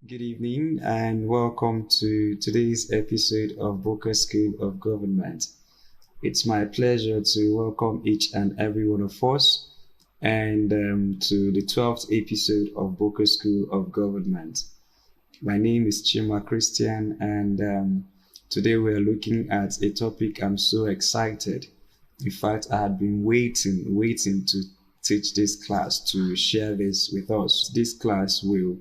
Good evening and welcome to today's episode of Boqer School of Government. It's my pleasure to welcome each and every one of us and to the 12th episode of Boqer School of Government. My name is Chima Christian and today we are looking at a topic I'm so excited. In fact, I had been waiting to teach this class, to share this with us. This class will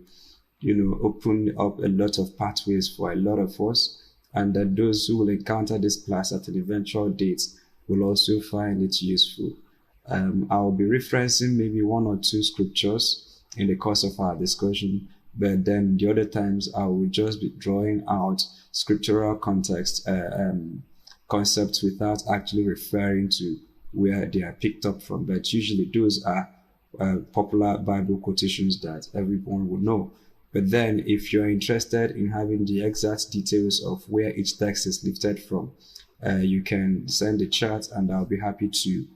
open up a lot of pathways for a lot of us, and that those who will encounter this class at an eventual date will also find it useful. I'll be referencing maybe one or two scriptures in the course of our discussion, but then the other times I will just be drawing out scriptural concepts without actually referring to where they are picked up from. But usually those are popular Bible quotations that everyone will know. But then if you're interested in having the exact details of where each text is lifted from, you can send a chat and I'll be happy to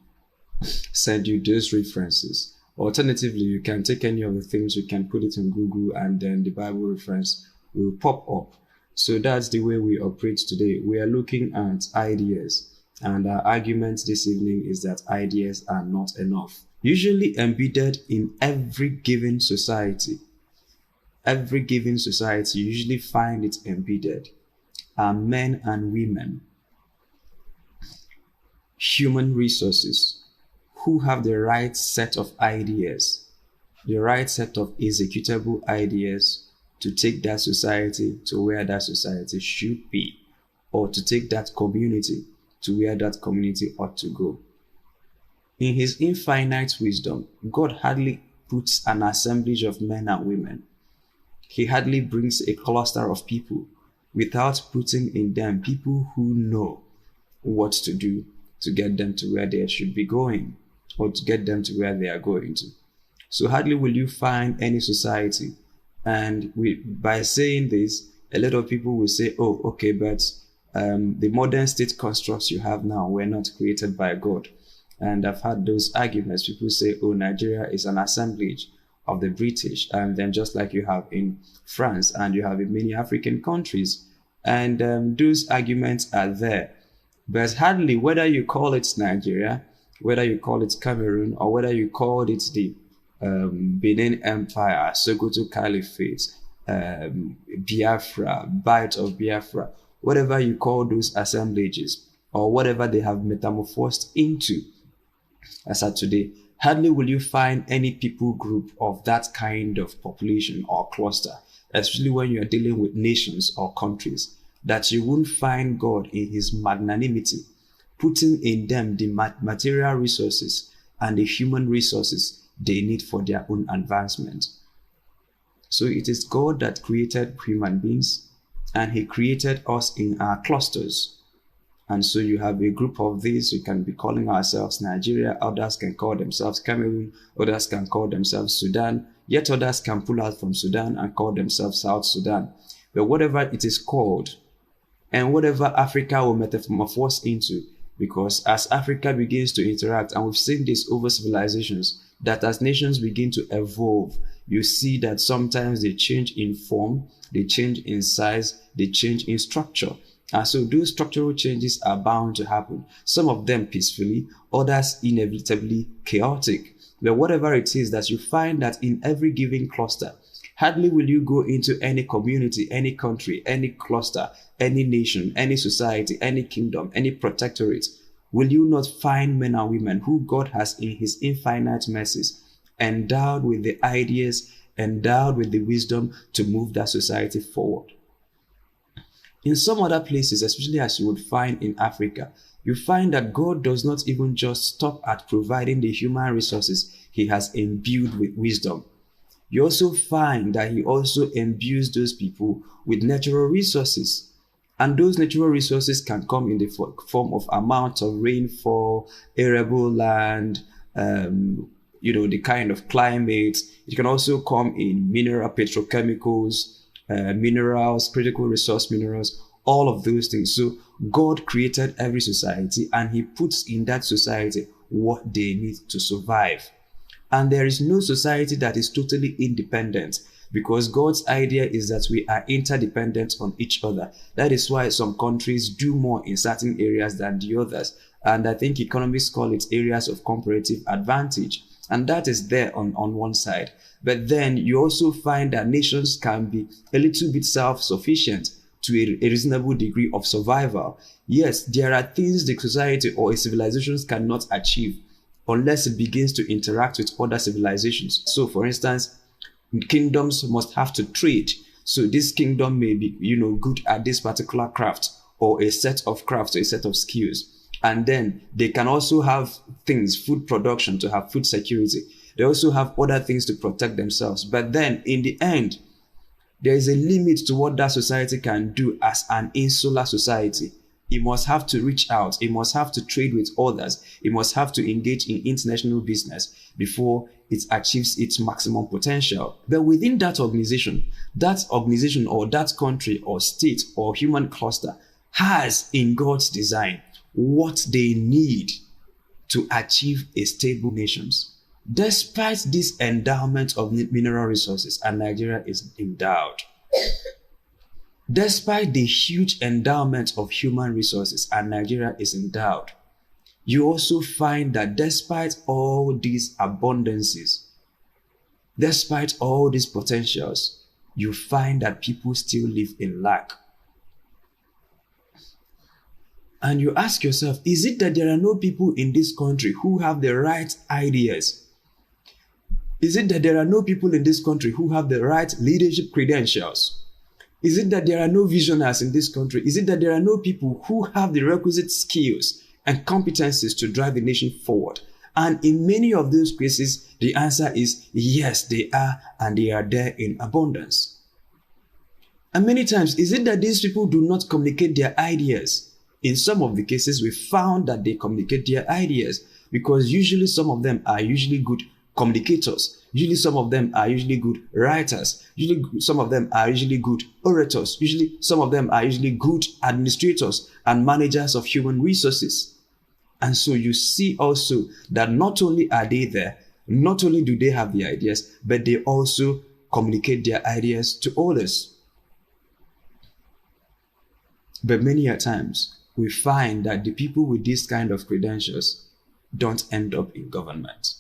send you those references. Alternatively, you can take any of the things, you can put it in Google and then the Bible reference will pop up. So that's the way we operate today. We are looking at ideas, and our argument this evening is that ideas are not enough. Usually embedded in every given society, you usually find it embedded are men and women, human resources, who have the right set of ideas, the right set of executable ideas to take that society to where that society should be, or to take that community to where that community ought to go. In his infinite wisdom, God hardly puts an assemblage of men and women. He hardly brings a cluster of people without putting in them people who know what to do to get them to where they should be going, or to get them to where they are going to. So hardly will you find any society, and by saying this, a lot of people will say, oh, okay, but the modern state constructs you have now were not created by God. And I've had those arguments. People say, oh, Nigeria is an assemblage of the British, and then just like you have in France and you have in many African countries, and those arguments are there. But hardly, whether you call it Nigeria, whether you call it Cameroon, or whether you call it the Benin Empire, Sokoto Caliphate, Biafra, Bight of Biafra, whatever you call those assemblages, or whatever they have metamorphosed into as of today, hardly will you find any people group of that kind of population or cluster, especially when you are dealing with nations or countries, that you won't find God in his magnanimity putting in them the material resources and the human resources they need for their own advancement. So it is God that created human beings, and he created us in our clusters. And so you have a group of these. We can be calling ourselves Nigeria, others can call themselves Cameroon, others can call themselves Sudan, yet others can pull out from Sudan and call themselves South Sudan. But whatever it is called, and whatever Africa will metamorphose into, because as Africa begins to interact, and we've seen this over civilizations, that as nations begin to evolve, you see that sometimes they change in form, they change in size, they change in structure. And so those structural changes are bound to happen, some of them peacefully, others inevitably chaotic. But whatever it is that you find that in every given cluster, hardly will you go into any community, any country, any cluster, any nation, any society, any kingdom, any protectorate, will you not find men and women who God has in his infinite mercies endowed with the ideas, endowed with the wisdom to move that society forward. In some other places, especially as you would find in Africa, you find that God does not even just stop at providing the human resources he has imbued with wisdom. You also find that he also imbues those people with natural resources. And those natural resources can come in the form of amount of rainfall, arable land, the kind of climate. It can also come in mineral petrochemicals, minerals, critical resource minerals, all of those things. So God created every society, and he puts in that society what they need to survive. And there is no society that is totally independent, because God's idea is that we are interdependent on each other. That is why some countries do more in certain areas than the others. And I think economists call it areas of comparative advantage. And that is there on one side. But then you also find that nations can be a little bit self-sufficient to a reasonable degree of survival. Yes, there are things the society or a civilization cannot achieve unless it begins to interact with other civilizations. So for instance, kingdoms must have to trade. So this kingdom may be, good at this particular craft or a set of crafts or a set of skills. And then they can also have things, food production, to have food security. They also have other things to protect themselves. But then in the end, there is a limit to what that society can do as an insular society. It must have to reach out. It must have to trade with others. It must have to engage in international business before it achieves its maximum potential. But within that organization or that country or state or human cluster has in God's design what they need to achieve a stable nations. Despite this endowment of mineral resources, and Nigeria is endowed. Despite the huge endowment of human resources, and Nigeria is endowed, you also find that despite all these abundances, despite all these potentials, you find that people still live in lack. And you ask yourself, is it that there are no people in this country who have the right ideas? Is it that there are no people in this country who have the right leadership credentials? Is it that there are no visionaries in this country? Is it that there are no people who have the requisite skills and competencies to drive the nation forward? And in many of those cases, the answer is yes, they are, and they are there in abundance. And many times, is it that these people do not communicate their ideas? In some of the cases, we found that they communicate their ideas because usually some of them are usually good communicators. Usually some of them are usually good writers. Usually some of them are usually good orators. Usually some of them are usually good administrators and managers of human resources. And so you see also that not only are they there, not only do they have the ideas, but they also communicate their ideas to others. But many a times, we find that the people with these kind of credentials don't end up in government.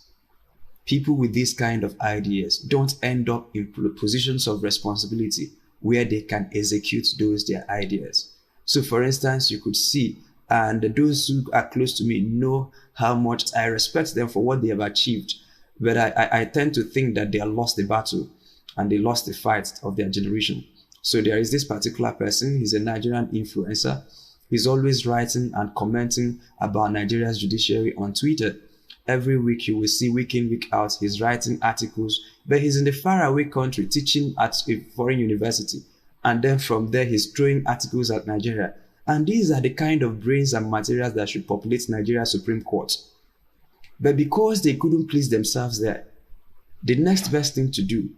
People with these kind of ideas don't end up in positions of responsibility where they can execute their ideas. So for instance, you could see, and those who are close to me know how much I respect them for what they have achieved. But I tend to think that they have lost the battle and they lost the fight of their generation. So there is this particular person, he's a Nigerian influencer. He's always writing and commenting about Nigeria's judiciary on Twitter. Every week you will see, week in, week out, he's writing articles, but he's in the faraway country teaching at a foreign university. And then from there, he's throwing articles at Nigeria. And these are the kind of brains and materials that should populate Nigeria's Supreme Court. But because they couldn't please themselves there, the next best thing to do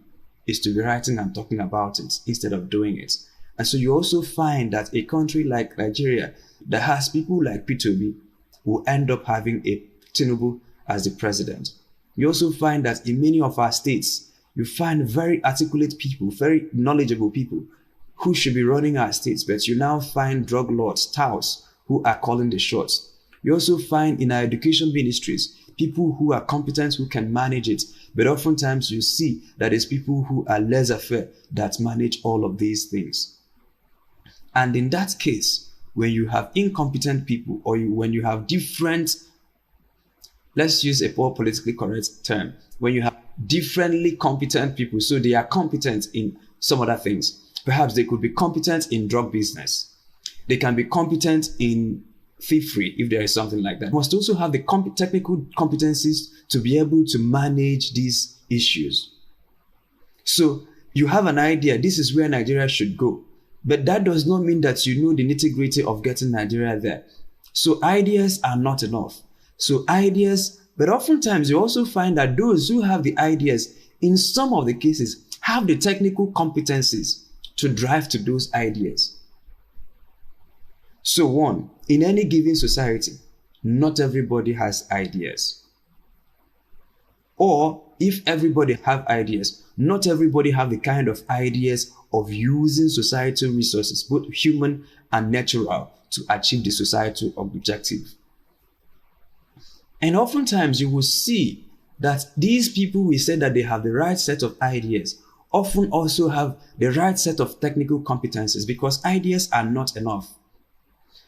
is to be writing and talking about it instead of doing it. And so you also find that a country like Nigeria that has people like P2B will end up having a Tinubu as the president. You also find that in many of our states, you find very articulate people, very knowledgeable people who should be running our states, but you now find drug lords, touts, who are calling the shots. You also find in our education ministries, people who are competent, who can manage it. But oftentimes you see that it's people who are laissez-faire that manage all of these things. And in that case, when you have incompetent people or when you have different, let's use a more politically correct term, when you have differently competent people, so they are competent in some other things. Perhaps they could be competent in drug business. They can be competent in thievery, if there is something like that. You must also have the technical competencies to be able to manage these issues. So you have an idea, this is where Nigeria should go. But that does not mean that you know the nitty-gritty of getting Nigeria there. So ideas are not enough. So ideas, but oftentimes you also find that those who have the ideas, in some of the cases, have the technical competencies to drive to those ideas. So one, in any given society, not everybody has ideas. Or if everybody have ideas, not everybody have the kind of ideas of using societal resources, both human and natural, to achieve the societal objective. And oftentimes you will see that these people we say that they have the right set of ideas often also have the right set of technical competencies, because ideas are not enough.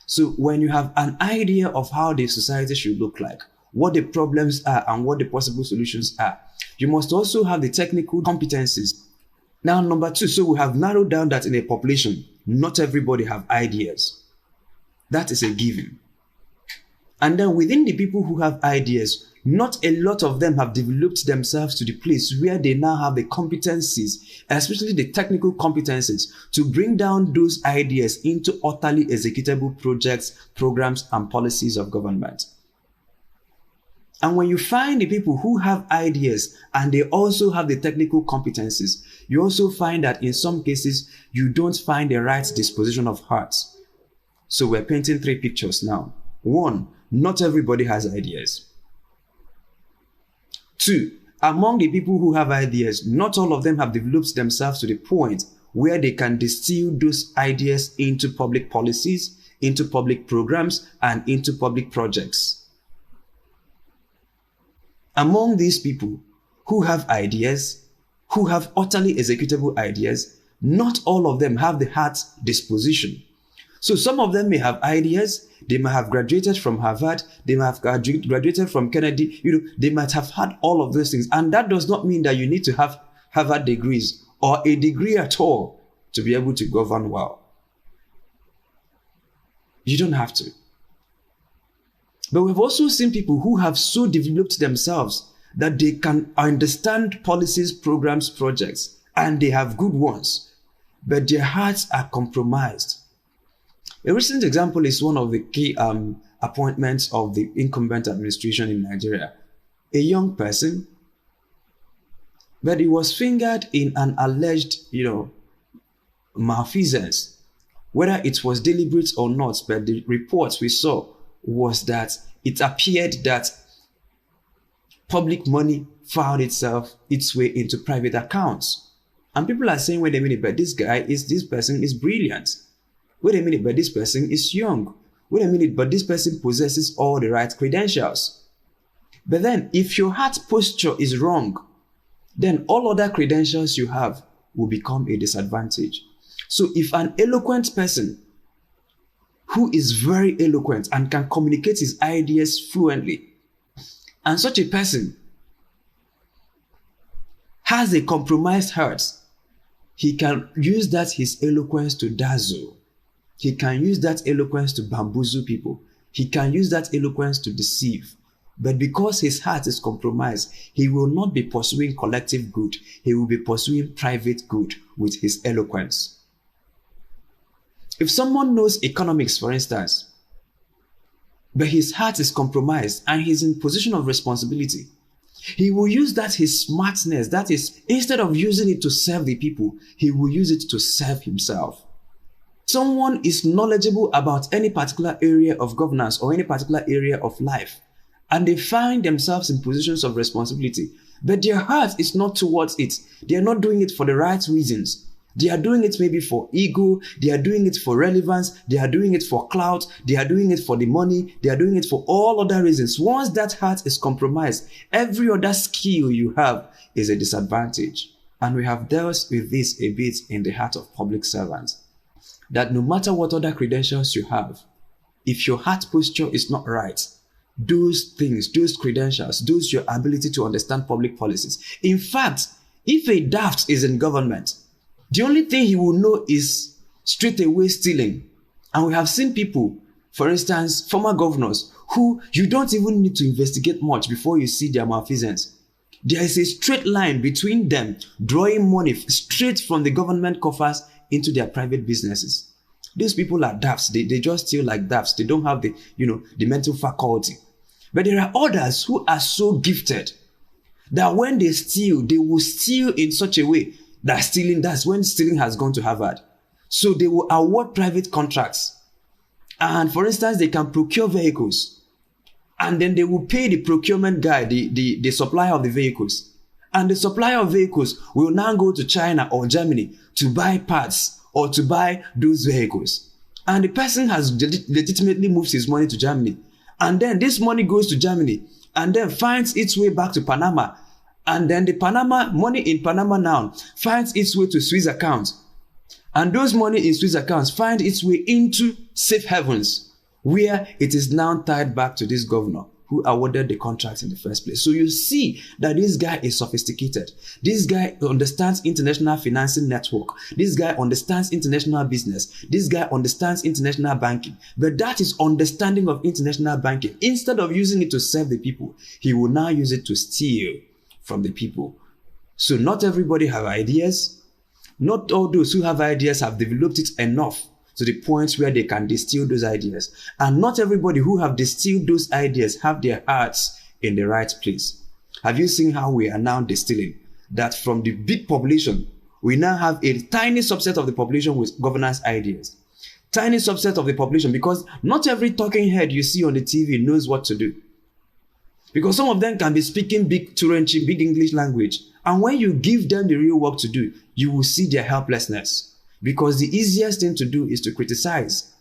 So when you have an idea of how the society should look like, what the problems are and what the possible solutions are, you must also have the technical competencies. Now, number two, so we have narrowed down that in a population, not everybody have ideas. That is a given. And then within the people who have ideas, not a lot of them have developed themselves to the place where they now have the competencies, especially the technical competencies, to bring down those ideas into utterly executable projects, programs, and policies of government. And when you find the people who have ideas and they also have the technical competencies, you also find that in some cases, you don't find the right disposition of hearts. So we're painting three pictures now. One, not everybody has ideas. Two, among the people who have ideas, not all of them have developed themselves to the point where they can distill those ideas into public policies, into public programs, and into public projects. Among these people who have ideas, who have utterly executable ideas, not all of them have the heart disposition. So some of them may have ideas, they might have graduated from Harvard, they might have graduated from Kennedy, they might have had all of those things. And that does not mean that you need to have Harvard degrees or a degree at all to be able to govern well. You don't have to. But we've also seen people who have so developed themselves that they can understand policies, programs, projects, and they have good ones, but their hearts are compromised. A recent example is one of the key appointments of the incumbent administration in Nigeria. A young person, but he was fingered in an alleged, malfeasance. Whether it was deliberate or not, but the reports we saw was that it appeared that public money found its way into private accounts. And people are saying, wait a minute, but this person is brilliant. Wait a minute, but this person is young. Wait a minute, but this person possesses all the right credentials. But then, if your heart posture is wrong, then all other credentials you have will become a disadvantage. So if an eloquent person who is very eloquent and can communicate his ideas fluently, and such a person has a compromised heart, he can use his eloquence to dazzle. He can use that eloquence to bamboozle people. He can use that eloquence to deceive. But because his heart is compromised, he will not be pursuing collective good. He will be pursuing private good with his eloquence. If someone knows economics, for instance, but his heart is compromised and he's in position of responsibility, he will use his smartness, that is, instead of using it to serve the people, he will use it to serve himself. Someone is knowledgeable about any particular area of governance or any particular area of life, and they find themselves in positions of responsibility, but their heart is not towards it. They are not doing it for the right reasons. They are doing it maybe for ego, they are doing it for relevance, they are doing it for clout, they are doing it for the money, they are doing it for all other reasons. Once that heart is compromised, every other skill you have is a disadvantage. And we have dealt with this a bit in the heart of public servants. That no matter what other credentials you have, if your heart posture is not right, those things, those credentials, your ability to understand public policies. In fact, if a daft is in government, the only thing he will know is straight away stealing. And we have seen people, for instance, former governors, who you don't even need to investigate much before you see their malfeasance. There is a straight line between them drawing money straight from the government coffers into their private businesses. These people are dafts. They just steal like dafts. They don't have the mental faculty. But there are others who are so gifted that when they steal, they will steal in such a way that's when stealing has gone to Harvard. So they will award private contracts. And for instance, they can procure vehicles. And then they will pay the procurement guy, the supplier of the vehicles. And the supplier of vehicles will now go to China or Germany to buy parts or to buy those vehicles. And the person has legitimately moved his money to Germany. And then this money goes to Germany and then finds its way back to Panama. And then the money in Panama now finds its way to Swiss accounts. And those money in Swiss accounts find its way into safe havens, where it is now tied back to this governor who awarded the contract in the first place. So you see that this guy is sophisticated. This guy understands international financing network. This guy understands international business. This guy understands international banking. But that is understanding of international banking. Instead of using it to serve the people, he will now use it to steal from the people. So not everybody have ideas. Not all those who have ideas have developed it enough to the point where they can distill those ideas. And not everybody who have distilled those ideas have their hearts in the right place. Have you seen how we are now distilling? That from the big population, we now have a tiny subset of the population with governance ideas. Tiny subset of the population, because not every talking head you see on the TV knows what to do. Because some of them can be speaking big Turanchi, big English language. And when you give them the real work to do, you will see their helplessness. Because the easiest thing to do is to criticize.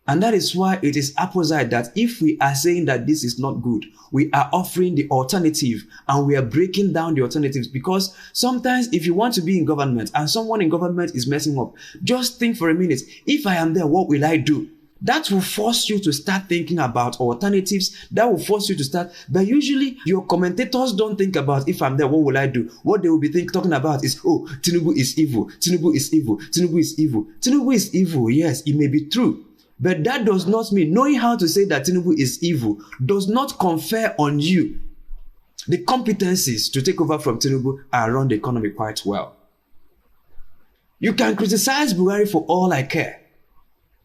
And that is why it is opposite that if we are saying that this is not good, we are offering the alternative and we are breaking down the alternatives. Because sometimes if you want to be in government and someone in government is messing up, just think for a minute, if I am there, what will I do? That will force you to start thinking about alternatives. That will force you to start. But usually your commentators don't think about, if I'm there, what will I do? What they will be talking about is, oh, Tinubu is evil. Tinubu is evil. Tinubu is evil. Tinubu is evil. Yes, it may be true. But that does not mean knowing how to say that Tinubu is evil does not confer on you the competencies to take over from Tinubu and run the economy quite well. You can criticize Buhari for all I care.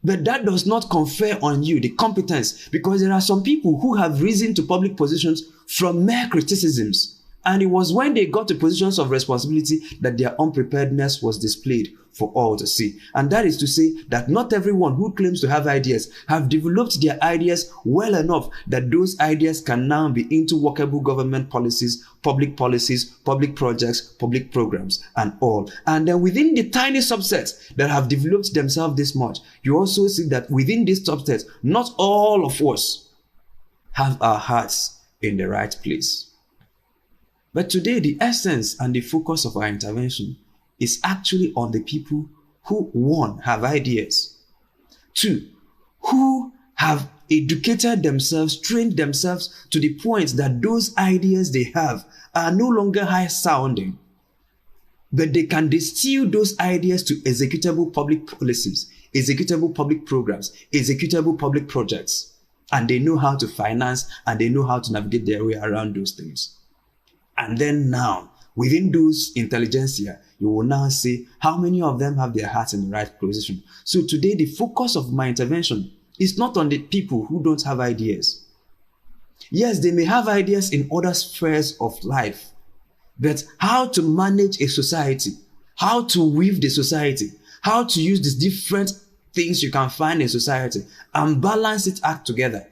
But that does not confer on you the competence, because there are some people who have risen to public positions from mere criticisms. And it was when they got to positions of responsibility that their unpreparedness was displayed for all to see. And that is to say that not everyone who claims to have ideas have developed their ideas well enough that those ideas can now be into workable government policies, public projects, public programs, and all. And then within the tiny subsets that have developed themselves this much, you also see that within this subset, not all of us have our hearts in the right place. But today, the essence and the focus of our intervention is actually on the people who, one, have ideas, two, who have educated themselves, trained themselves to the point that those ideas they have are no longer high sounding, but they can distill those ideas to executable public policies, executable public programs, executable public projects, and they know how to finance and they know how to navigate their way around those things. And then now, within those intelligentsia, you will now see how many of them have their hearts in the right position. So today, the focus of my intervention is not on the people who don't have ideas. Yes, they may have ideas in other spheres of life, but how to manage a society, how to weave the society, how to use these different things you can find in society and balance it act together,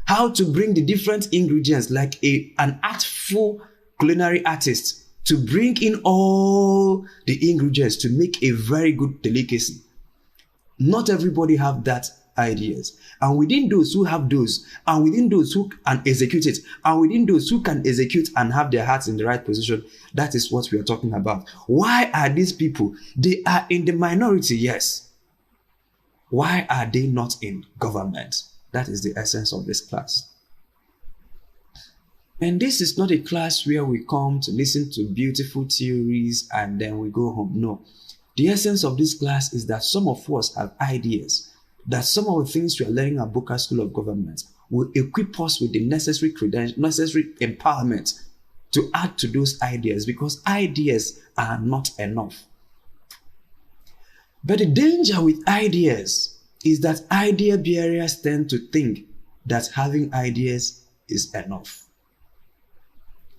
how to bring the different ingredients like an artful culinary artist to bring in all the ingredients to make a very good delicacy. Not everybody have that ideas. And within those who have those, and within those who can execute it, and within those who can execute and have their hearts in the right position, that is what we are talking about. Why are these people? They are in the minority, yes. Why are they not in government? That is the essence of this class. And this is not a class where we come to listen to beautiful theories and then we go home. No. The essence of this class is that some of us have ideas, that some of the things we are learning at Boqer School of Government will equip us with the necessary empowerment to add to those ideas, because ideas are not enough. But the danger with ideas is that idea bearers tend to think that having ideas is enough.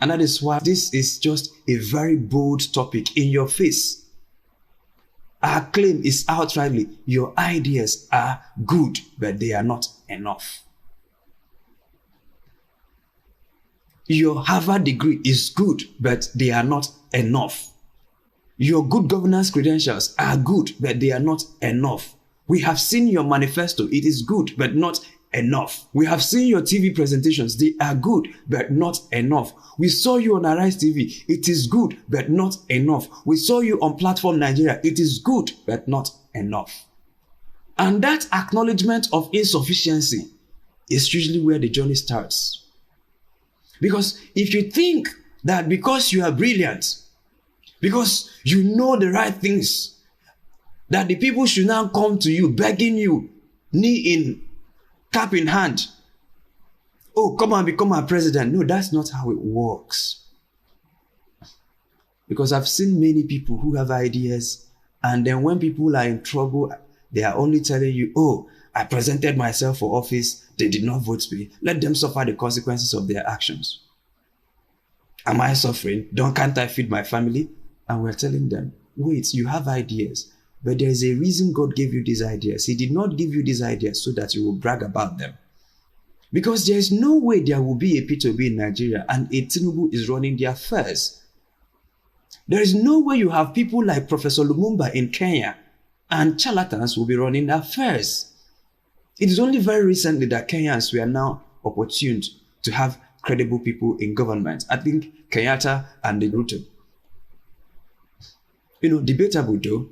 And that is why this is just a very bold topic in your face. Our claim is outrightly, your ideas are good, but they are not enough. Your Harvard degree is good, but they are not enough. Your good governance credentials are good, but they are not enough. We have seen your manifesto. It is good, but not enough. We have seen your TV presentations. They are good, but not enough. We saw you on Arise TV. It is good, but not enough. We saw you on Platform Nigeria. It is good, but not enough. And that acknowledgement of insufficiency is usually where the journey starts. Because if you think that because you are brilliant, because you know the right things, that the people should now come to you, begging you, knee in, cap in hand, oh, come and become our president. No, that's not how it works. Because I've seen many people who have ideas, and then when people are in trouble, they are only telling you, oh, I presented myself for office, they did not vote me. Let them suffer the consequences of their actions. Am I suffering? Can't I feed my family? And we're telling them, wait, you have ideas, but there's a reason God gave you these ideas. He did not give you these ideas so that you will brag about them. Because there's no way there will be a P2B in Nigeria and a Tinubu is running their affairs. There is no way you have people like Professor Lumumba in Kenya and charlatans will be running their affairs. It is only very recently that Kenyans were now opportuned to have credible people in government. I think Kenyatta and the Ruto. Debatable though.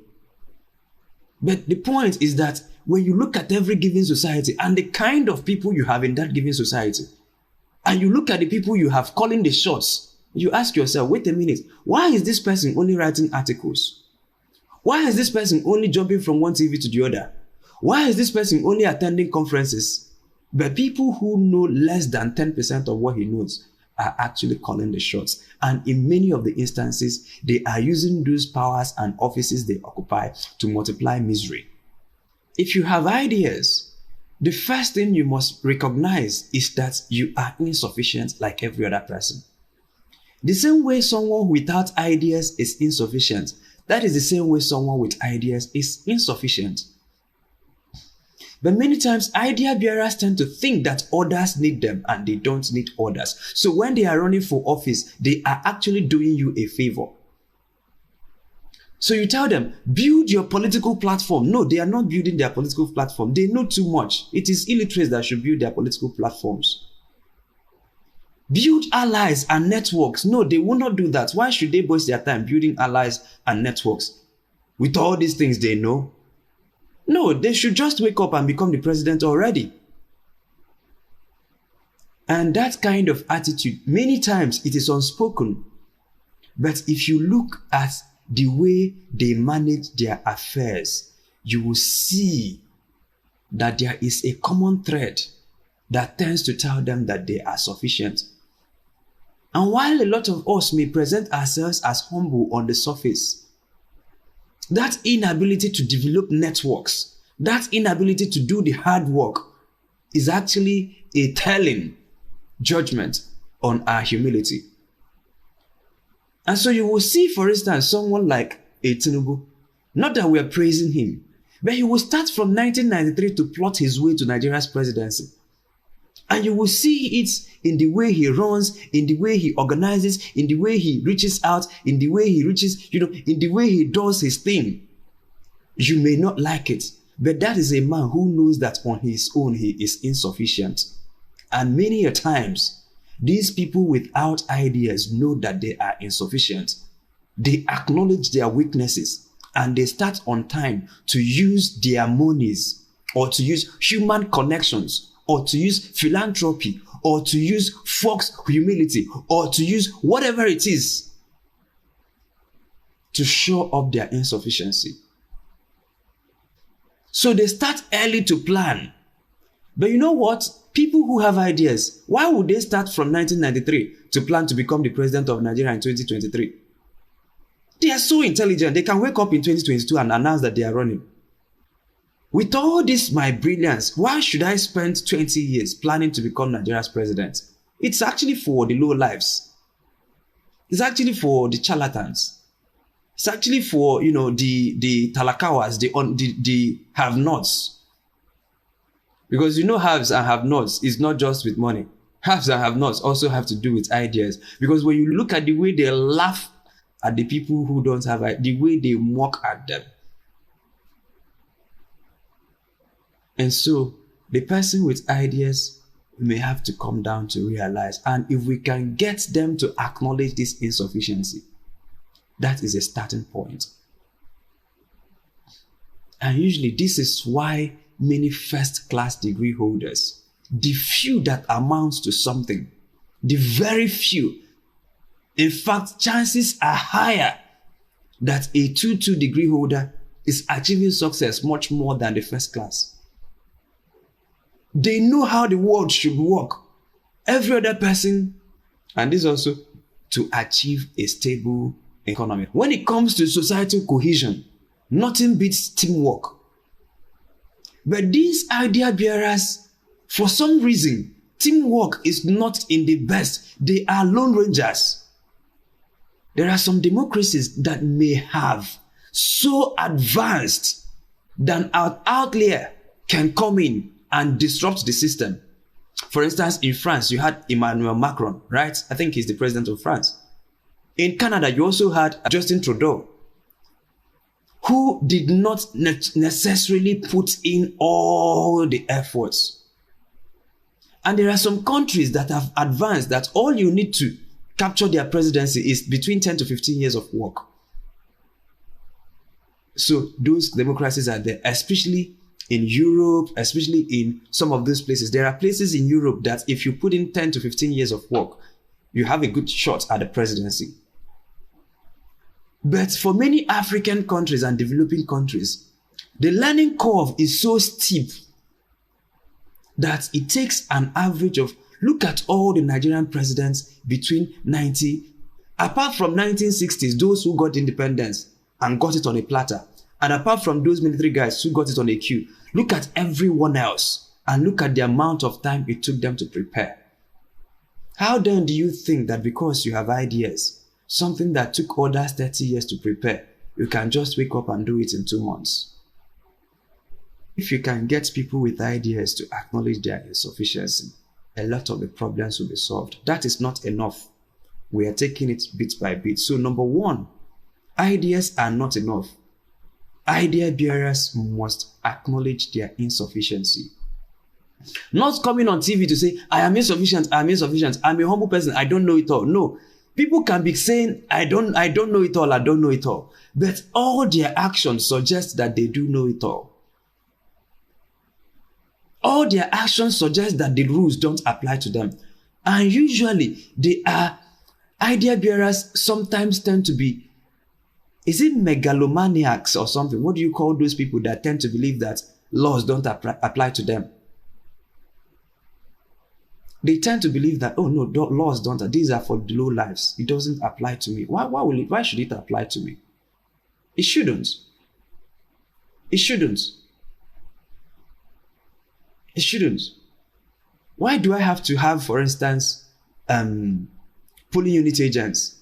But the point is that when you look at every given society and the kind of people you have in that given society, and you look at the people you have calling the shots, you ask yourself, wait a minute, why is this person only writing articles? Why is this person only jumping from one TV to the other? Why is this person only attending conferences? But people who know less than 10% of what he knows are actually calling the shots. And in many of the instances, they are using those powers and offices they occupy to multiply misery. If you have ideas, the first thing you must recognize is that you are insufficient like every other person. The same way someone without ideas is insufficient, that is the same way someone with ideas is insufficient. But many times, idea bearers tend to think that others need them and they don't need others. So when they are running for office, they are actually doing you a favor. So you tell them, build your political platform. No, they are not building their political platform. They know too much. It is illiterates that should build their political platforms. Build allies and networks. No, they will not do that. Why should they waste their time building allies and networks with all these things they know? No, they should just wake up and become the president already. And that kind of attitude, many times it is unspoken. But if you look at the way they manage their affairs, you will see that there is a common thread that tends to tell them that they are sufficient. And while a lot of us may present ourselves as humble on the surface, that inability to develop networks, that inability to do the hard work is actually a telling judgment on our humility. And so you will see, for instance, someone like a Tinubu, not that we are praising him, but he will start from 1993 to plot his way to Nigeria's presidency. And you will see it in the way he runs, in the way he organizes, in the way he reaches out, in the way he reaches, in the way he does his thing. You may not like it, but that is a man who knows that on his own he is insufficient. And many a times, these people without ideas know that they are insufficient. They acknowledge their weaknesses and they start on time to use their monies or to use human connections or to use philanthropy or to use false humility or to use whatever it is to show up their insufficiency. So they start early to plan. But you know what? People who have ideas, why would they start from 1993 to plan to become the president of Nigeria in 2023? They are so intelligent. They can wake up in 2022 and announce that they are running. With all this, my brilliance, why should I spend 20 years planning to become Nigeria's president? It's actually for the low lives. It's actually for the charlatans. It's actually for, the talakawas, the have-nots. Because haves and have-nots is not just with money. Haves and have-nots also have to do with ideas. Because when you look at the way they laugh at the people who don't have ideas, the way they mock at them. And so the person with ideas may have to come down to realize, and if we can get them to acknowledge this insufficiency, that is a starting point. And usually this is why many first-class degree holders, the few that amounts to something, the very few, in fact, chances are higher that a 2-2 degree holder is achieving success much more than the first class. They know how the world should work. Every other person, and this also to achieve a stable economy. When it comes to societal cohesion, nothing beats teamwork. But these idea bearers, for some reason, teamwork is not in the best. They are lone rangers. There are some democracies that may have so advanced that an outlier can come in and disrupt the system. For instance, in France, you had Emmanuel Macron, right? I think he's the president of France. In Canada, you also had Justin Trudeau, who did not necessarily put in all the efforts. And there are some countries that have advanced that all you need to capture their presidency is between 10 to 15 years of work. So those democracies are there, especially in Europe, especially in some of those places. There are places in Europe that if you put in 10 to 15 years of work, you have a good shot at the presidency. But for many African countries and developing countries, the learning curve is so steep that it takes an average of, look at all the Nigerian presidents between 90, apart from 1960s, those who got independence and got it on a platter, and apart from those military guys who got it on a queue, look at everyone else and look at the amount of time it took them to prepare. How then do you think that because you have ideas, something that took others 30 years to prepare, you can just wake up and do it in 2 months? If you can get people with ideas to acknowledge their insufficiency, a lot of the problems will be solved. That is not enough. We are taking it bit by bit. So number one, ideas are not enough. Idea bearers must acknowledge their insufficiency. Not coming on TV to say, I am insufficient, I'm a humble person, I don't know it all. No. People can be saying, I don't know it all. But all their actions suggest that they do know it all. All their actions suggest that the rules don't apply to them. And usually, they are idea bearers sometimes tend to be, is it megalomaniacs or something? What do you call those people that tend to believe that laws don't apply to them? They tend to believe that, oh no, laws don't, these are for the low lives. It doesn't apply to me. Why should it apply to me? It shouldn't. It shouldn't. It shouldn't. Why do I have to have, for instance, polling unit agents?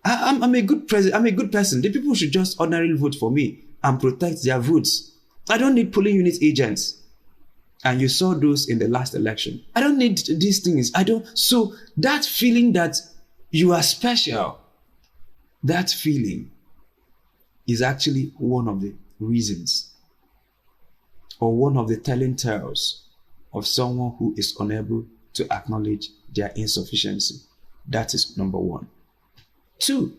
I'm a good president. I'm a good person. The people should just ordinarily vote for me and protect their votes. I don't need polling unit agents. And you saw those in the last election. I don't need these things. So that feeling that you are special, that feeling is actually one of the reasons or one of the telling tales of someone who is unable to acknowledge their insufficiency. That is number one. 2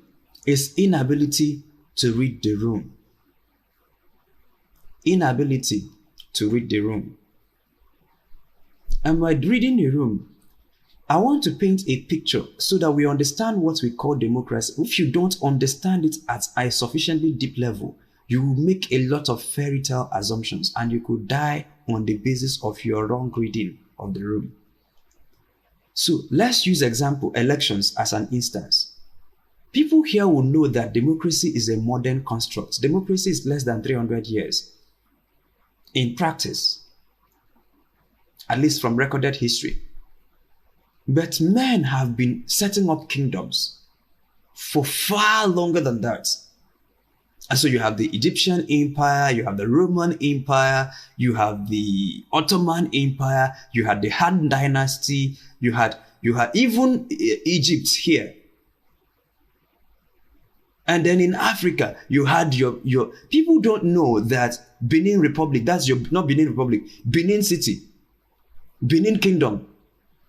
is inability to read the room. Inability to read the room. And by reading the room, I want to paint a picture so that we understand what we call democracy. If you don't understand it at a sufficiently deep level, you will make a lot of fairy tale assumptions and you could die on the basis of your wrong reading of the room. So let's use example elections as an instance. People here will know that democracy is a modern construct. Democracy is less than 300 years. In practice, at least from recorded history. But men have been setting up kingdoms for far longer than that. And so you have the Egyptian Empire, you have the Roman Empire, you have the Ottoman Empire, you had the Han Dynasty, you had You had even Egypt here. And then in Africa, you had your people don't know that Benin Republic, not Benin Republic, Benin City, Benin Kingdom,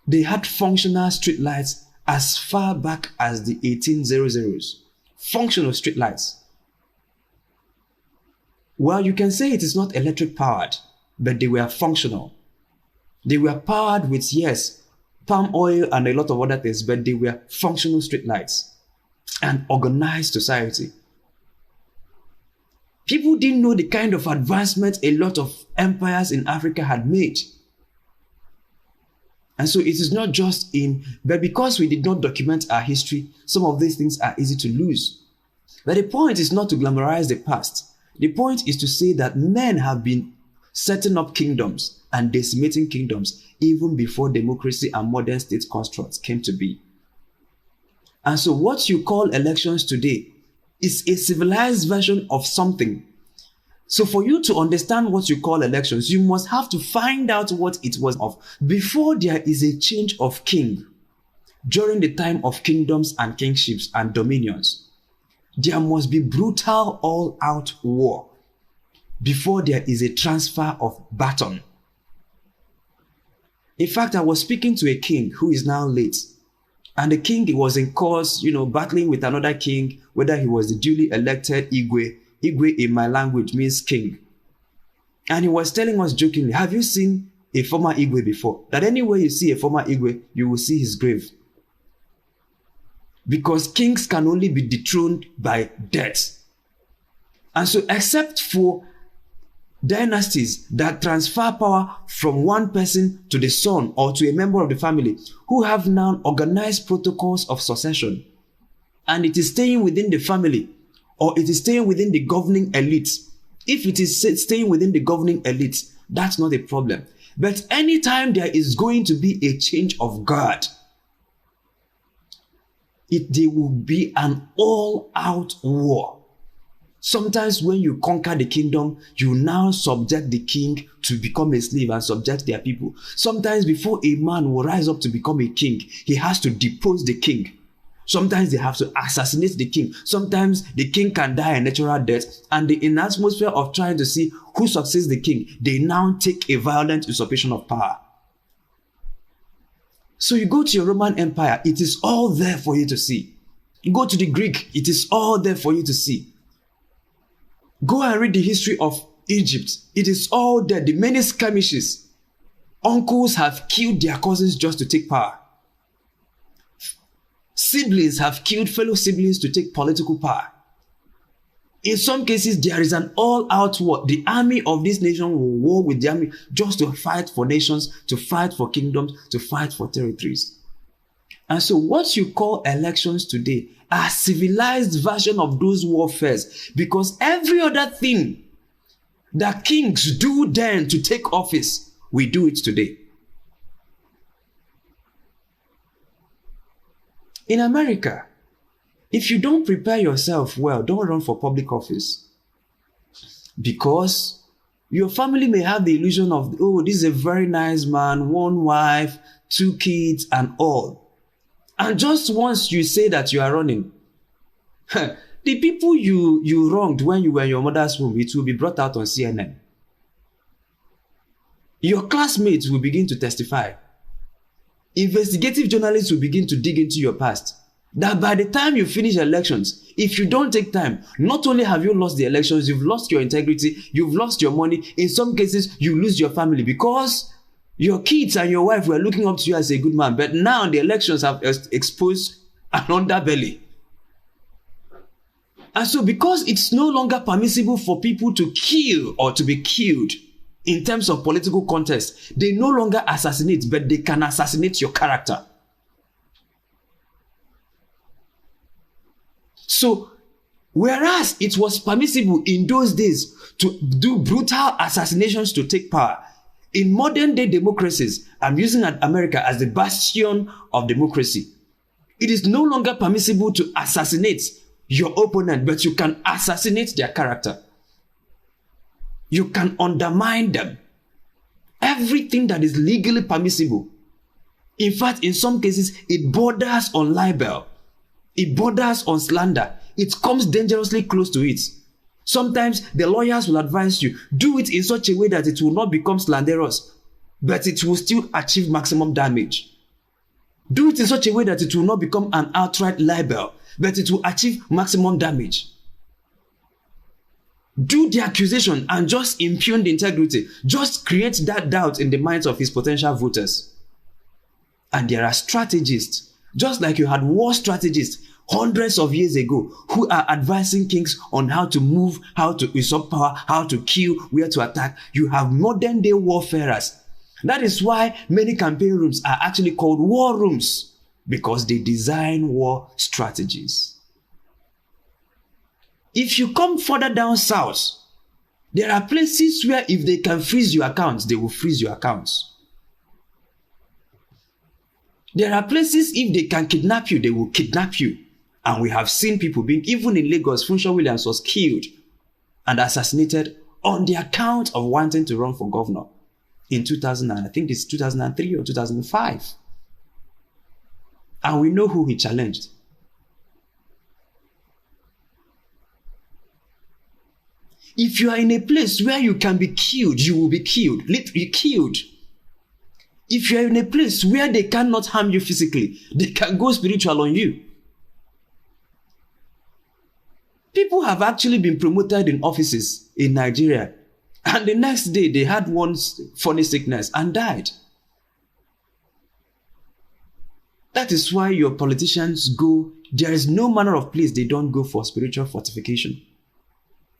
they had functional street lights as far back as the 1800s. Functional street lights. Well, you can say it is not electric powered, but they were functional. They were powered with, yes, palm oil and a lot of other things, but they were functional street lights and organized society. People didn't know the kind of advancement a lot of empires in Africa had made. And so it is not just but because we did not document our history, some of these things are easy to lose. But the point is not to glamorize the past. The point is to say that men have been setting up kingdoms and decimating kingdoms even before democracy and modern state constructs came to be. And so what you call elections today is a civilized version of something. So for you to understand what you call elections, you must have to find out what it was of. Before there is a change of king, during the time of kingdoms and kingships and dominions, there must be brutal all-out war before there is a transfer of baton. In fact, I was speaking to a king who is now late. And the king was in course, battling with another king, whether he was the duly elected Igwe. Igwe in my language means king. And he was telling us jokingly, have you seen a former Igwe before? That anywhere you see a former Igwe, you will see his grave. Because kings can only be dethroned by death. And so except for dynasties that transfer power from one person to the son or to a member of the family who have now organized protocols of succession, and it is staying within the family or it is staying within the governing elite. If it is staying within the governing elite, that's not a problem. But anytime there is going to be a change of guard, there will be an all-out war. Sometimes when you conquer the kingdom, you now subject the king to become a slave and subject their people. Sometimes before a man will rise up to become a king, he has to depose the king. Sometimes they have to assassinate the king. Sometimes the king can die a natural death, and in the atmosphere of trying to see who succeeds the king, they now take a violent usurpation of power. So you go to your Roman Empire, it is all there for you to see. You go to the Greek, it is all there for you to see. Go and read the history of Egypt. It is all there. The many skirmishes. Uncles have killed their cousins just to take power. Siblings have killed fellow siblings to take political power. In some cases, there is an all-out war. The army of this nation will war with the army just to fight for nations, to fight for kingdoms, to fight for territories. And so what you call elections today are civilized version of those warfares, because every other thing that kings do then to take office, we do it today. In America, if you don't prepare yourself well, don't run for public office. Because your family may have the illusion of, oh, this is a very nice man, one wife, 2 kids, and all. And just once you say that you are running, the people you wronged when you were in your mother's womb, it will be brought out on CNN. Your classmates will begin to testify. Investigative journalists will begin to dig into your past. That by the time you finish elections, if you don't take time, not only have you lost the elections, you've lost your integrity, you've lost your money. In some cases, you lose your family because your kids and your wife were looking up to you as a good man. But now the elections have exposed an underbelly. And so because it's no longer permissible for people to kill or to be killed in terms of political contest, they no longer assassinate, but they can assassinate your character. So, whereas it was permissible in those days to do brutal assassinations to take power, in modern day democracies, I'm using America as the bastion of democracy, it is no longer permissible to assassinate your opponent, but you can assassinate their character. You can undermine them. Everything that is legally permissible In fact, in some cases, it borders on libel. It borders on slander. It comes dangerously close to it. Sometimes the lawyers will advise you, do it in such a way that it will not become slanderous, but it will still achieve maximum damage. Do it in such a way that it will not become an outright libel, but it will achieve maximum damage. Do the accusation and just impugn the integrity. Just create that doubt in the minds of his potential voters. And there are strategists, just like you had war strategists hundreds of years ago, who are advising kings on how to move, how to usurp power, how to kill, where to attack. You have modern day warfarers. That is why many campaign rooms are actually called war rooms, because they design war strategies. If you come further down south, there are places where if they can freeze your accounts, they will freeze your accounts. There are places if they can kidnap you, they will kidnap you. And we have seen people being, even in Lagos, Funsho Williams was killed and assassinated on the account of wanting to run for governor in 2000, I think it's 2003 or 2005. And we know who he challenged. If you are in a place where you can be killed, you will be killed, literally killed. If you are in a place where they cannot harm you physically, they can go spiritual on you. People have actually been promoted in offices in Nigeria, and the next day they had one funny sickness and died. That is why your politicians go, there is no manner of place they don't go for spiritual fortification.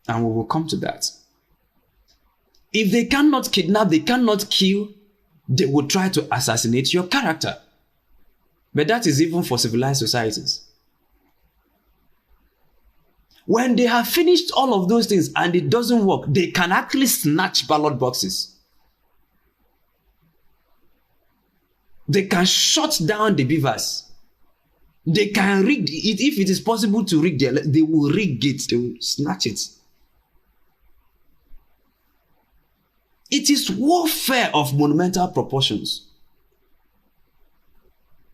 And we will come to that. If they cannot kidnap, they cannot kill, they will try to assassinate your character. But that is even for civilized societies. When they have finished all of those things and it doesn't work, they can actually snatch ballot boxes. They can shut down the beavers. They can rig it. If it is possible to rig they will rig it. They will snatch it. It is warfare of monumental proportions.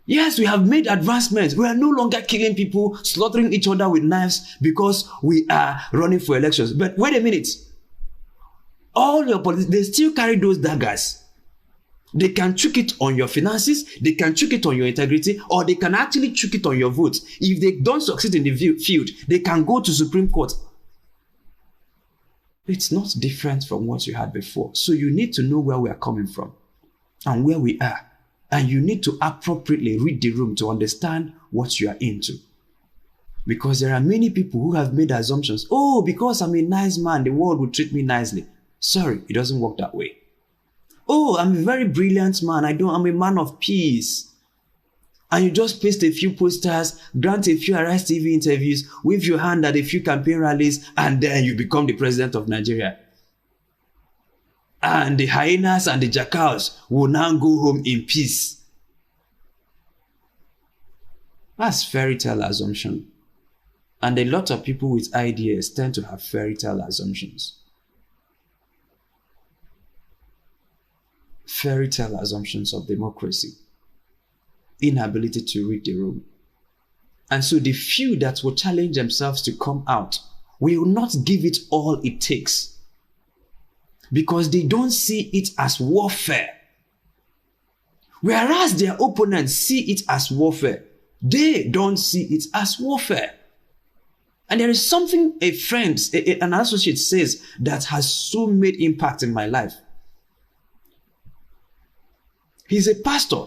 Yes, we have made advancements. We are no longer killing people, slaughtering each other with knives because we are running for elections. But wait a minute. All your politicians, they still carry those daggers. They can choke it on your finances, they can choke it on your integrity, or they can actually choke it on your votes. If they don't succeed in the field, they can go to Supreme Court. It's not different from what you had before. So you need to know where we are coming from and where we are. And you need to appropriately read the room to understand what you are into. Because there are many people who have made assumptions. Oh, because I'm a nice man, the world will treat me nicely. Sorry, it doesn't work that way. Oh, I'm a very brilliant man. I'm a man of peace. And you just paste a few posters, grant a few Arise TV interviews, wave your hand at a few campaign rallies, and then you become the president of Nigeria. And the hyenas and the jackals will now go home in peace. That's fairy tale assumption. And a lot of people with ideas tend to have fairy tale assumptions. Fairy tale assumptions of democracy. Inability to read the room. And so the few that will challenge themselves to come out will not give it all it takes, because they don't see it as warfare. Whereas their opponents see it as warfare, they don't see it as warfare. And there is something a friend, an associate says that has so made impact in my life. He's a pastor.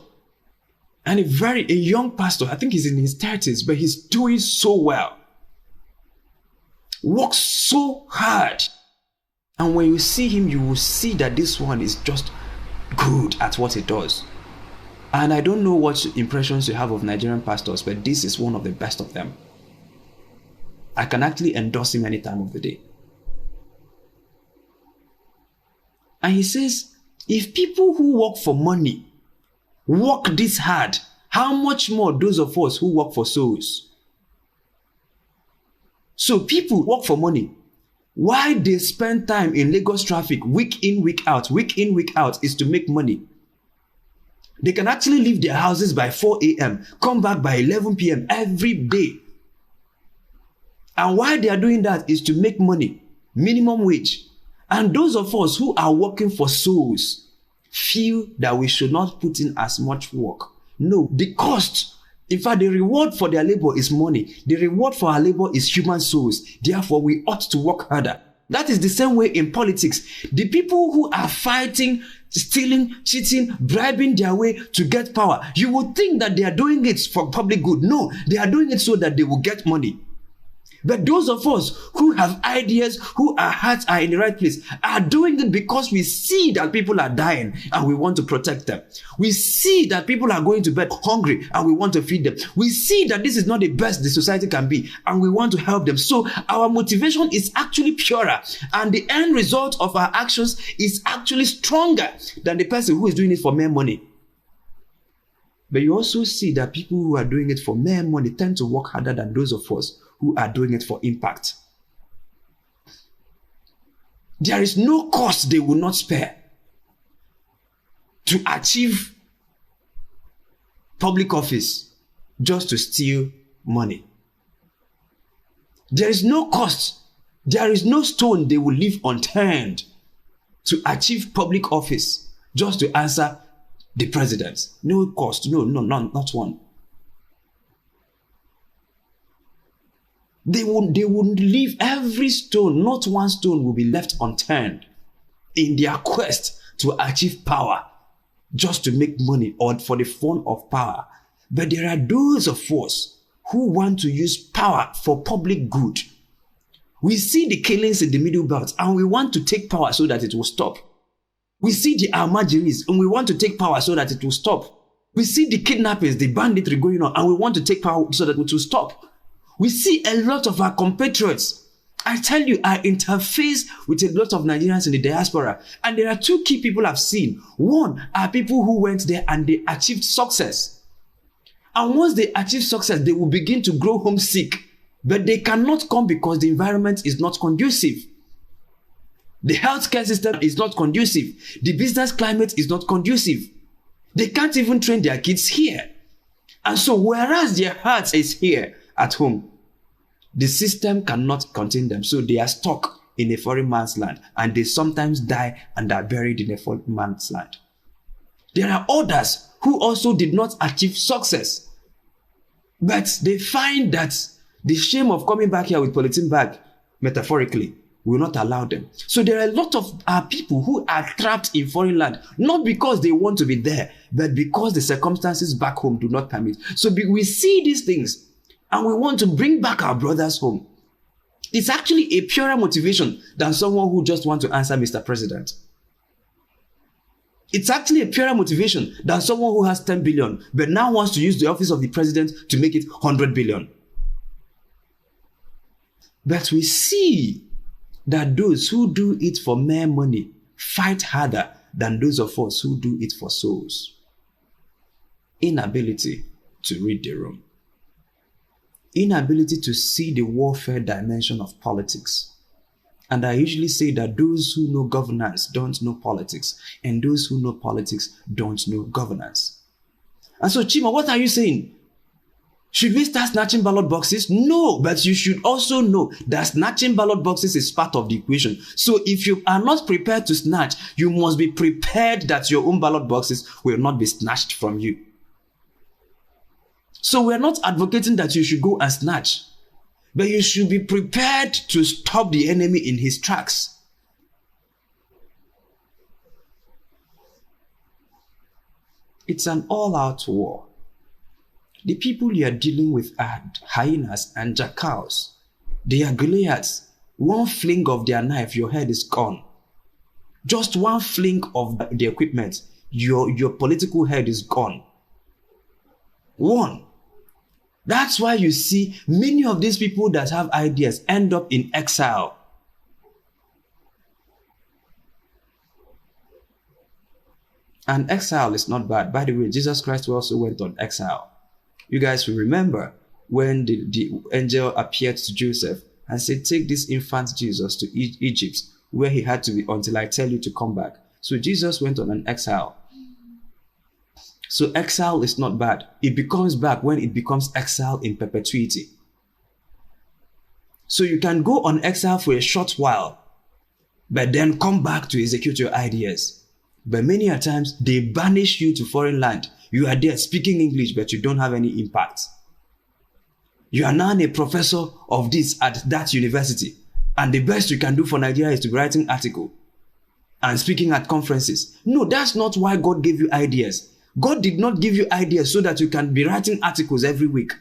And a young pastor. I think he's in his 30s, but he's doing so well. Works so hard. And when you see him, you will see that this one is just good at what he does. And I don't know what impressions you have of Nigerian pastors, but this is one of the best of them. I can actually endorse him any time of the day. And he says, if people who work for money work this hard, how much more those of us who work for souls? So people work for money. Why they spend time in Lagos traffic week in, week out is to make money. They can actually leave their houses by 4 a.m., come back by 11 p.m. every day. And why they are doing that is to make money, minimum wage. And those of us who are working for souls feel that we should not put in as much work. No, the cost, in fact, the reward for their labor is money. The reward for our labor is human souls. Therefore, we ought to work harder. That is the same way in politics. The people who are fighting, stealing, cheating, bribing their way to get power, you would think that they are doing it for public good. No, they are doing it so that they will get money. But those of us who have ideas, who our hearts are in the right place, are doing it because we see that people are dying and we want to protect them. We see that people are going to bed hungry and we want to feed them. We see that this is not the best the society can be and we want to help them. So our motivation is actually purer, and the end result of our actions is actually stronger than the person who is doing it for mere money. But you also see that people who are doing it for mere money tend to work harder than those of us who are doing it for impact. There is no cost they will not spare to achieve public office just to steal money. There is no cost, there is no stone they will leave unturned to achieve public office just to answer the president. No cost, none, not one. They would leave every stone, not one stone will be left unturned in their quest to achieve power, just to make money or for the fun of power. But there are those of us who want to use power for public good. We see the killings in the Middle Belt and we want to take power so that it will stop. We see the armageries and we want to take power so that it will stop. We see the kidnappings, the banditry going on, and we want to take power so that it will stop. We see a lot of our compatriots. I tell you, I interface with a lot of Nigerians in the diaspora, and there are two key people I've seen. One are people who went there and they achieved success. And once they achieve success, they will begin to grow homesick, but they cannot come because the environment is not conducive. The healthcare system is not conducive. The business climate is not conducive. They can't even train their kids here. And so whereas their heart is here at home, the system cannot contain them. So they are stuck in a foreign man's land, and they sometimes die and are buried in a foreign man's land. There are others who also did not achieve success, but they find that the shame of coming back here with polythene bag, metaphorically, will not allow them. So there are a lot of our people who are trapped in foreign land, not because they want to be there, but because the circumstances back home do not permit. So we see these things and we want to bring back our brothers home. It's actually a purer motivation than someone who just wants to answer Mr. President. It's actually a purer motivation than someone who has 10 billion, but now wants to use the office of the president to make it 100 billion. But we see that those who do it for mere money fight harder than those of us who do it for souls. Inability to read the room. Inability to see the warfare dimension of politics. And I usually say that those who know governance don't know politics, and those who know politics don't know governance. And so, Chima, what are you saying? Should we start snatching ballot boxes? No, but you should also know that snatching ballot boxes is part of the equation. So if you are not prepared to snatch, you must be prepared that your own ballot boxes will not be snatched from you. So we're not advocating that you should go and snatch, but you should be prepared to stop the enemy in his tracks. It's an all-out war. The people you are dealing with are hyenas and jackals. They are Goliaths. One fling of their knife, your head is gone. Just one fling of the equipment, your political head is gone. One. That's why you see many of these people that have ideas end up in exile. And exile is not bad. By the way, Jesus Christ also went on exile. You guys will remember when the angel appeared to Joseph and said, take this infant Jesus to Egypt, where he had to be until I tell you to come back. So Jesus went on an exile. So exile is not bad. It becomes bad when it becomes exile in perpetuity. So you can go on exile for a short while, but then come back to execute your ideas. But many a times, they banish you to foreign land. You are there speaking English, but you don't have any impact. You are now a professor of this at that university. And the best you can do for Nigeria is to be writing articles and speaking at conferences. No, that's not why God gave you ideas. God did not give you ideas so that you can be writing articles every week.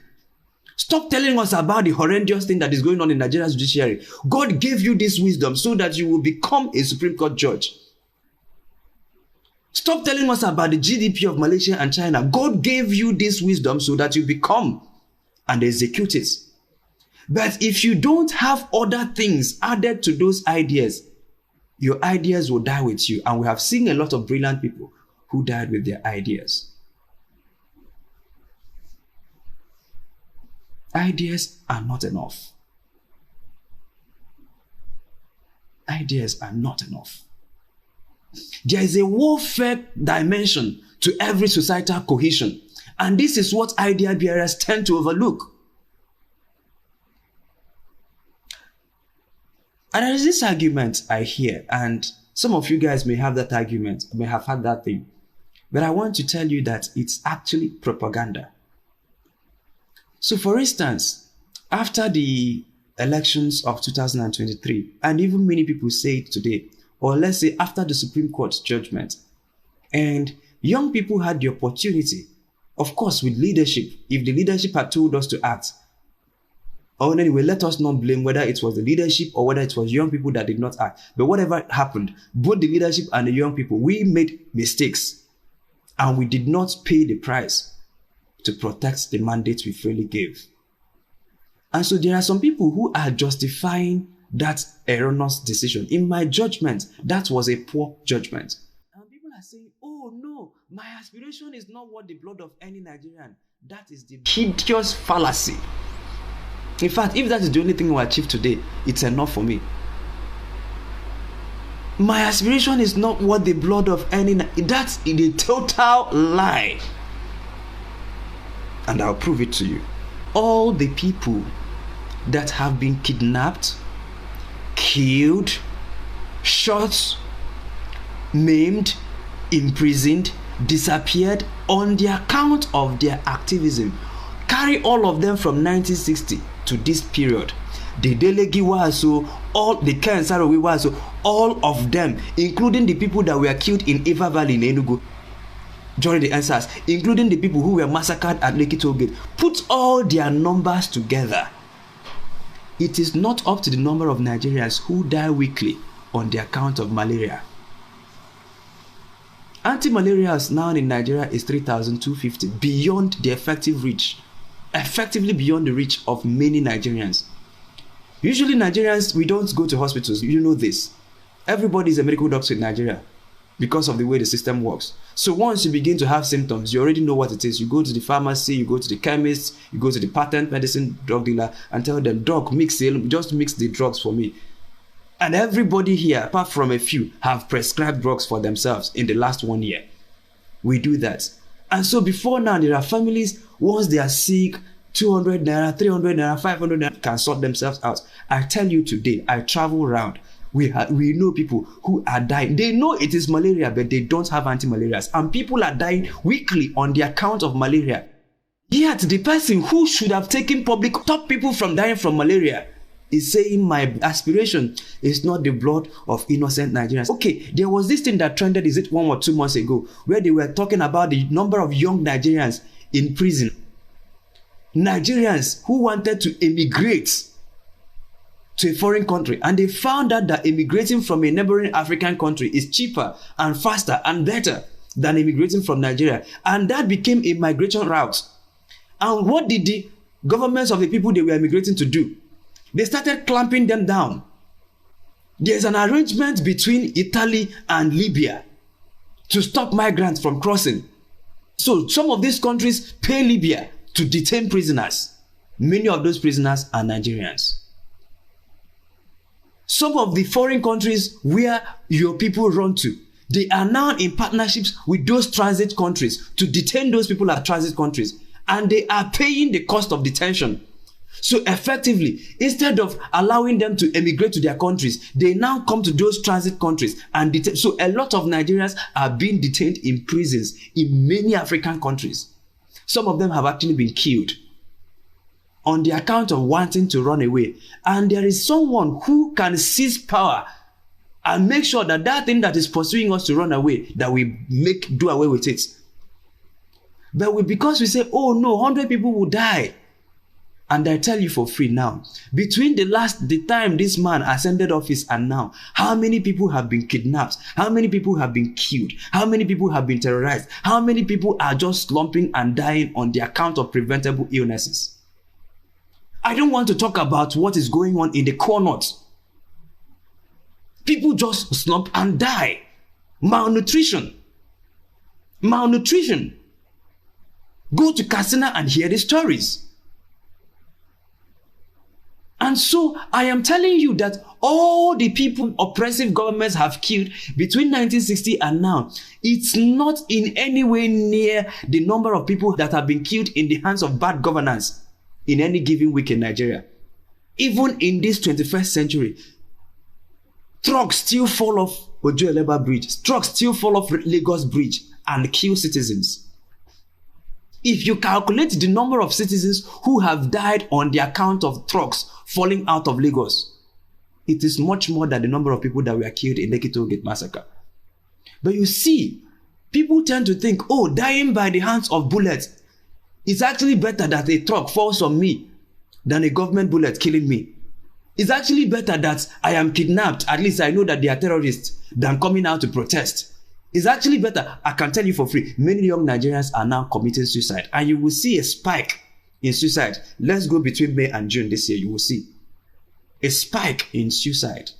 Stop telling us about the horrendous thing that is going on in Nigeria's judiciary. God gave you this wisdom so that you will become a Supreme Court judge. Stop telling us about the GDP of Malaysia and China. God gave you this wisdom so that you become and execute it. But if you don't have other things added to those ideas, your ideas will die with you. And we have seen a lot of brilliant people who died with their ideas. Ideas are not enough. Ideas are not enough. There is a warfare dimension to every societal cohesion. And this is what idea bearers tend to overlook. And there is this argument I hear, and some of you guys may have that argument, may have had that thing. But I want to tell you that it's actually propaganda. So for instance, after the elections of 2023, and even many people say it today, or let's say after the Supreme Court judgment, and young people had the opportunity, of course with leadership, if the leadership had told us to act, or anyway, let us not blame whether it was the leadership or whether it was young people that did not act. But whatever happened, both the leadership and the young people, we made mistakes and we did not pay the price to protect the mandate we freely gave. And so there are some people who are justifying that erroneous decision. In my judgment, that was a poor judgment. And people are saying, oh no, my aspiration is not worth the blood of any Nigerian. That is the hideous fallacy. In fact, if that is the only thing we achieve today, it's enough for me. My aspiration is not worth the blood of any. That's a total lie. And I'll prove it to you. All the people that have been kidnapped, killed, shot, maimed, imprisoned, disappeared on the account of their activism, carry all of them from 1960 to this period. The Delegi Waso, all the Kensaro Waso, all of them, including the people that were killed in Eva Valley in Enugu during the answers, including the people who were massacred at Lekki Toll Gate, put all their numbers together. It is not up to the number of Nigerians who die weekly on the account of malaria. Anti-malarials now in Nigeria is 3,250, beyond the effective reach, effectively beyond the reach of many Nigerians. Usually Nigerians, we don't go to hospitals. You know this. Everybody is a medical doctor in Nigeria because of the way the system works. So once you begin to have symptoms, you already know what it is. You go to the pharmacy, you go to the chemist, you go to the patent medicine drug dealer and tell them, doc, just mix the drugs for me. And everybody here, apart from a few, have prescribed drugs for themselves in the last 1 year. We do that. And so before now, there are families, once they are sick, 200 naira, 300 naira, 500 naira, can sort themselves out. I tell you today, I travel around. We know people who are dying. They know it is malaria, but they don't have anti-malarials. And people are dying weekly on the account of malaria. Yet the person who should have taken public, stop people from dying from malaria, is saying my aspiration is not the blood of innocent Nigerians. Okay, there was this thing that trended, is it 1 or 2 months ago, where they were talking about the number of young Nigerians in prison. Nigerians who wanted to emigrate to a foreign country, and they found out that immigrating from a neighboring African country is cheaper and faster and better than immigrating from Nigeria. And that became a migration route. And what did the governments of the people they were immigrating to do? They started clamping them down. There's an arrangement between Italy and Libya to stop migrants from crossing. So some of these countries pay Libya to detain prisoners. Many of those prisoners are Nigerians. Some of the foreign countries where your people run to, They are now in partnerships with those transit countries to detain those people at transit countries, and they are paying the cost of detention. So effectively, instead of allowing them to emigrate to their countries, they now come to those transit countries and detain. So a lot of Nigerians are being detained in prisons in many African countries. Some of them have actually been killed on the account of wanting to run away. And there is someone who can seize power and make sure that that thing that is pursuing us to run away, that we do away with it. But because we say, oh no, 100 people will die. And I tell you for free now, between the time this man ascended office and now, how many people have been kidnapped? How many people have been killed? How many people have been terrorized? How many people are just slumping and dying on the account of preventable illnesses? I don't want to talk about what is going on in the core north. People just slump and die. Malnutrition. Go to Katsina and hear the stories. And so I am telling you that all the people oppressive governments have killed between 1960 and now, it's not in any way near the number of people that have been killed in the hands of bad governance in any given week in Nigeria. Even in this 21st century, trucks still fall off Ojuelegba Bridge, trucks still fall off Lagos Bridge and kill citizens. If you calculate the number of citizens who have died on the account of trucks falling out of Lagos, it is much more than the number of people that were killed in the Lekki Toll Gate massacre. But you see, people tend to think, oh, dying by the hands of bullets is actually better that a truck falls on me than a government bullet killing me. It's actually better that I am kidnapped, at least I know that they are terrorists, than coming out to protest. It's actually better. I can tell you for free, many young Nigerians are now committing suicide, and you will see a spike in suicide. Let's go between May and June this year, you will see a spike in suicide.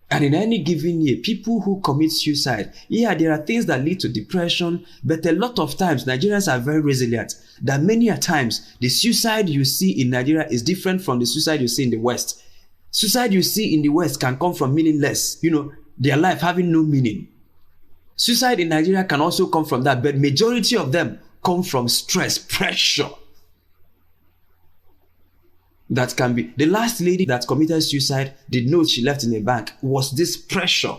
And in any given year, people who commit suicide, yeah, there are things that lead to depression, but a lot of times Nigerians are very resilient. That many a times the suicide you see in Nigeria is different from the suicide you see in the West. Suicide you see in the West can come from meaningless, their life having no meaning. Suicide in Nigeria can also come from that, but majority of them come from stress, pressure. That can be. The last lady that committed suicide, the note she left in a bank was this pressure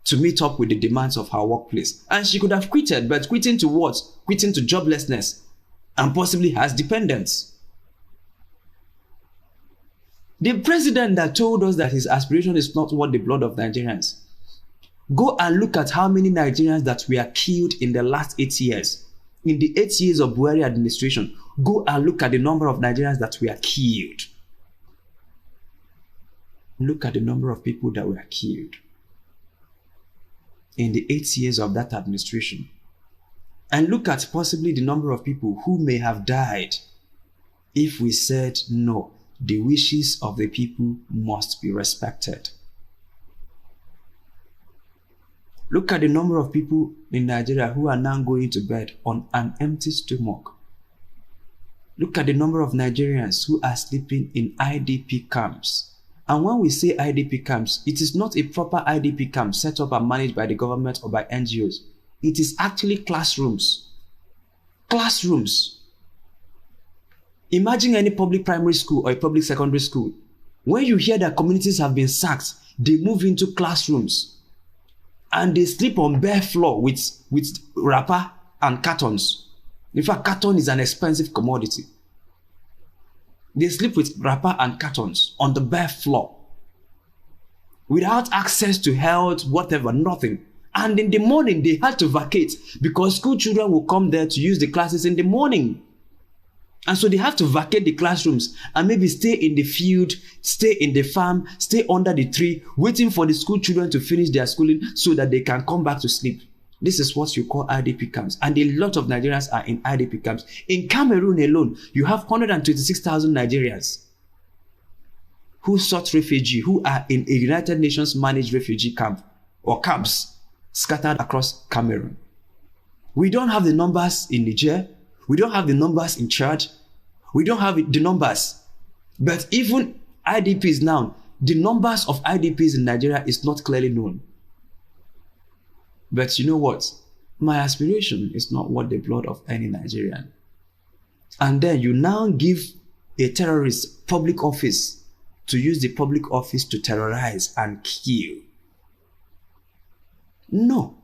to meet up with the demands of her workplace. And she could have quitted, but quitting to what? Quitting to joblessness and possibly has dependents. The president that told us that his aspiration is not worth the blood of Nigerians. Go and look at how many Nigerians that were killed in the last 8 years. In the 8 years of Buhari administration, go and look at the number of Nigerians that were killed. Look at the number of people that were killed in the 8 years of that administration. And look at possibly the number of people who may have died if we said no. The wishes of the people must be respected. Look at the number of people in Nigeria who are now going to bed on an empty stomach. Look at the number of Nigerians who are sleeping in IDP camps. And when we say IDP camps, it is not a proper IDP camp set up and managed by the government or by NGOs. It is actually classrooms. Classrooms. Imagine any public primary school or a public secondary school. When you hear that communities have been sacked, they move into classrooms and they sleep on bare floor with wrapper and cartons. In fact, carton is an expensive commodity. They sleep with wrapper and cartons on the bare floor without access to health, whatever, nothing. And in the morning, they had to vacate because school children will come there to use the classes in the morning. And so they have to vacate the classrooms and maybe stay in the field, stay in the farm, stay under the tree, waiting for the school children to finish their schooling so that they can come back to sleep. This is what you call IDP camps. And a lot of Nigerians are in IDP camps. In Cameroon alone, you have 126,000 Nigerians who sought refugee, who are in a United Nations managed refugee camp or camps scattered across Cameroon. We don't have the numbers in Niger. We don't have the numbers in Chad. We don't have the numbers. But even IDPs now, the numbers of IDPs in Nigeria is not clearly known. But you know what? My aspiration is not worth the blood of any Nigerian. And then you now give a terrorist public office to use the public office to terrorize and kill. No,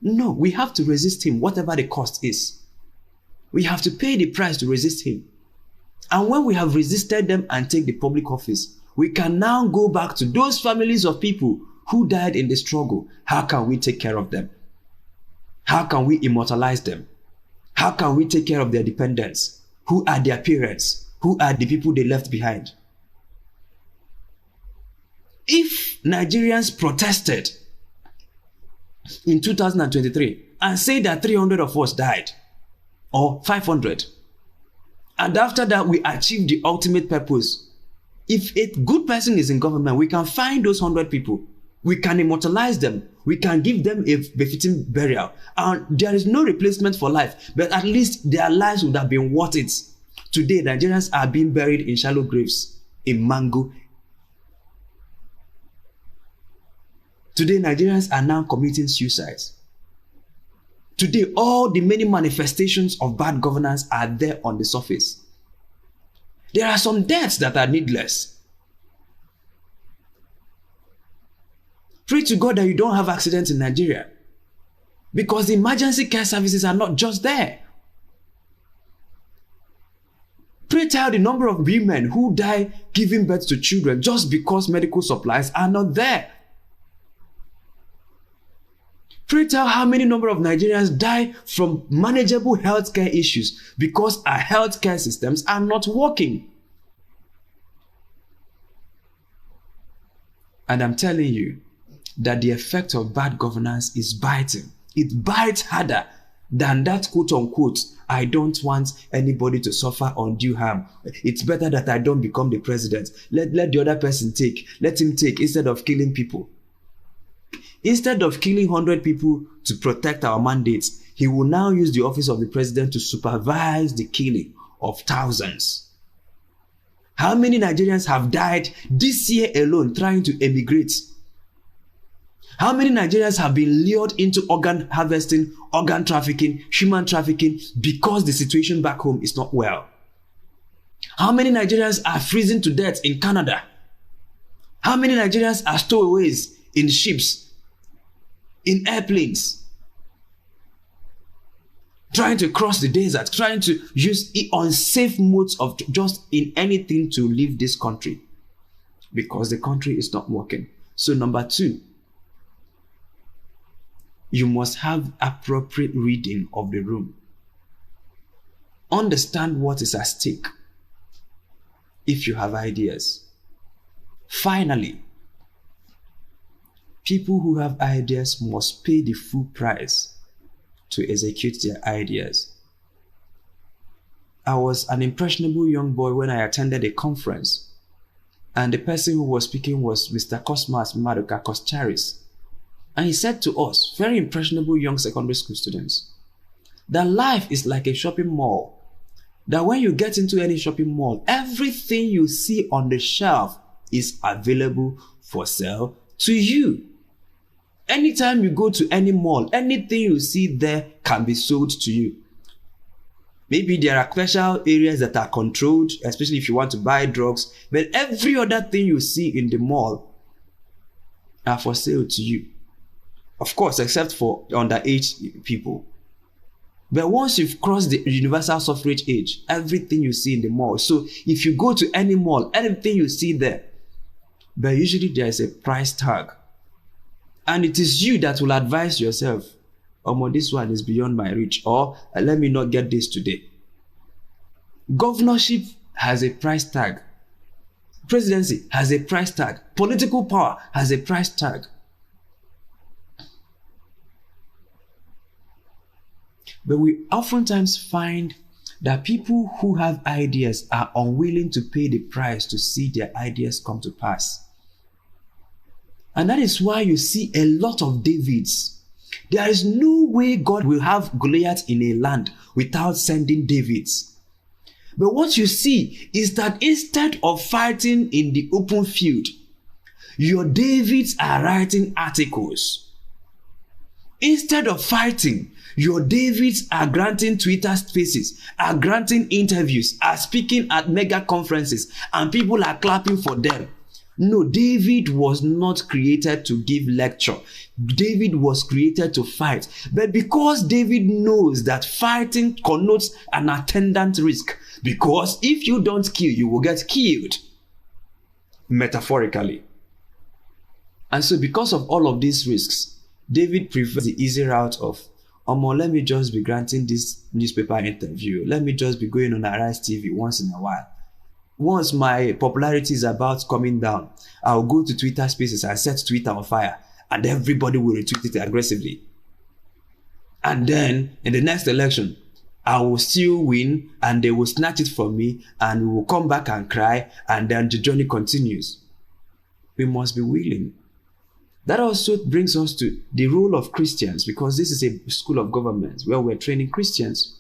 we have to resist him, whatever the cost is. We have to pay the price to resist him. And when we have resisted them and take the public office, we can now go back to those families of people who died in the struggle. How can we take care of them? How can we immortalize them? How can we take care of their dependents? Who are their parents? Who are the people they left behind? If Nigerians protested in 2023 and say that 300 of us died, or 500, and after that we achieved the ultimate purpose, if a good person is in government, we can find those 100 people, we can immortalize them, we can give them a befitting burial, and there is no replacement for life, but at least their lives would have been worth it. Today, Nigerians are being buried in shallow graves in Mango. Today, Nigerians are now committing suicides. Today, all the many manifestations of bad governance are there on the surface. There are some deaths that are needless. Pray to God that you don't have accidents in Nigeria, because the emergency care services are not just there. Pray tell the number of women who die giving birth to children just because medical supplies are not there. Pray tell how many number of Nigerians die from manageable healthcare issues because our healthcare systems are not working. And I'm telling you that the effect of bad governance is biting. It bites harder than that quote unquote, I don't want anybody to suffer undue harm. It's better that I don't become the president. Let the other person take. Let him take instead of killing people. Instead of killing 100 people to protect our mandates, he will now use the office of the president to supervise the killing of thousands. How many Nigerians have died this year alone trying to emigrate? How many Nigerians have been lured into organ harvesting, organ trafficking, human trafficking because the situation back home is not well? How many Nigerians are freezing to death in Canada? How many Nigerians are stowaways in ships, in airplanes, trying to cross the desert, trying to use unsafe modes of just in anything to leave this country because the country is not working? So number 2, you must have appropriate reading of the room. Understand what is at stake if you have ideas. Finally, people who have ideas must pay the full price to execute their ideas. I was an impressionable young boy when I attended a conference, and the person who was speaking was Mr. Cosmas Madoka Koscharis. And he said to us, very impressionable young secondary school students, that life is like a shopping mall. That when you get into any shopping mall, everything you see on the shelf is available for sale to you. Anytime you go to any mall, anything you see there can be sold to you. Maybe there are special areas that are controlled, especially if you want to buy drugs, but every other thing you see in the mall are for sale to you. Of course, except for underage people. But once you've crossed the universal suffrage age, everything you see in the mall. So if you go to any mall, anything you see there, but usually there is a price tag. And it is you that will advise yourself, this one is beyond my reach, or let me not get this today. Governorship has a price tag. Presidency has a price tag. Political power has a price tag. But we oftentimes find that people who have ideas are unwilling to pay the price to see their ideas come to pass. And that is why you see a lot of Davids. There is no way God will have Goliath in a land without sending Davids. But what you see is that instead of fighting in the open field, Your Davids are writing articles. Instead of fighting, your Davids are granting Twitter spaces, are granting interviews, are speaking at mega conferences, and people are clapping for them. No, David was not created to give lecture. David was created to fight. But because David knows that fighting connotes an attendant risk, because if you don't kill, you will get killed, metaphorically. And so because of all of these risks, David prefers the easy route of, let me just be granting this newspaper interview. Let me just be going on Arise TV once in a while. Once my popularity is about coming down, I'll go to Twitter spaces and set Twitter on fire, and everybody will retweet it aggressively. And then in the next election, I will still win, and they will snatch it from me, and we will come back and cry, and then the journey continues. We must be willing. That also brings us to the role of Christians, because this is a school of government where we're training Christians.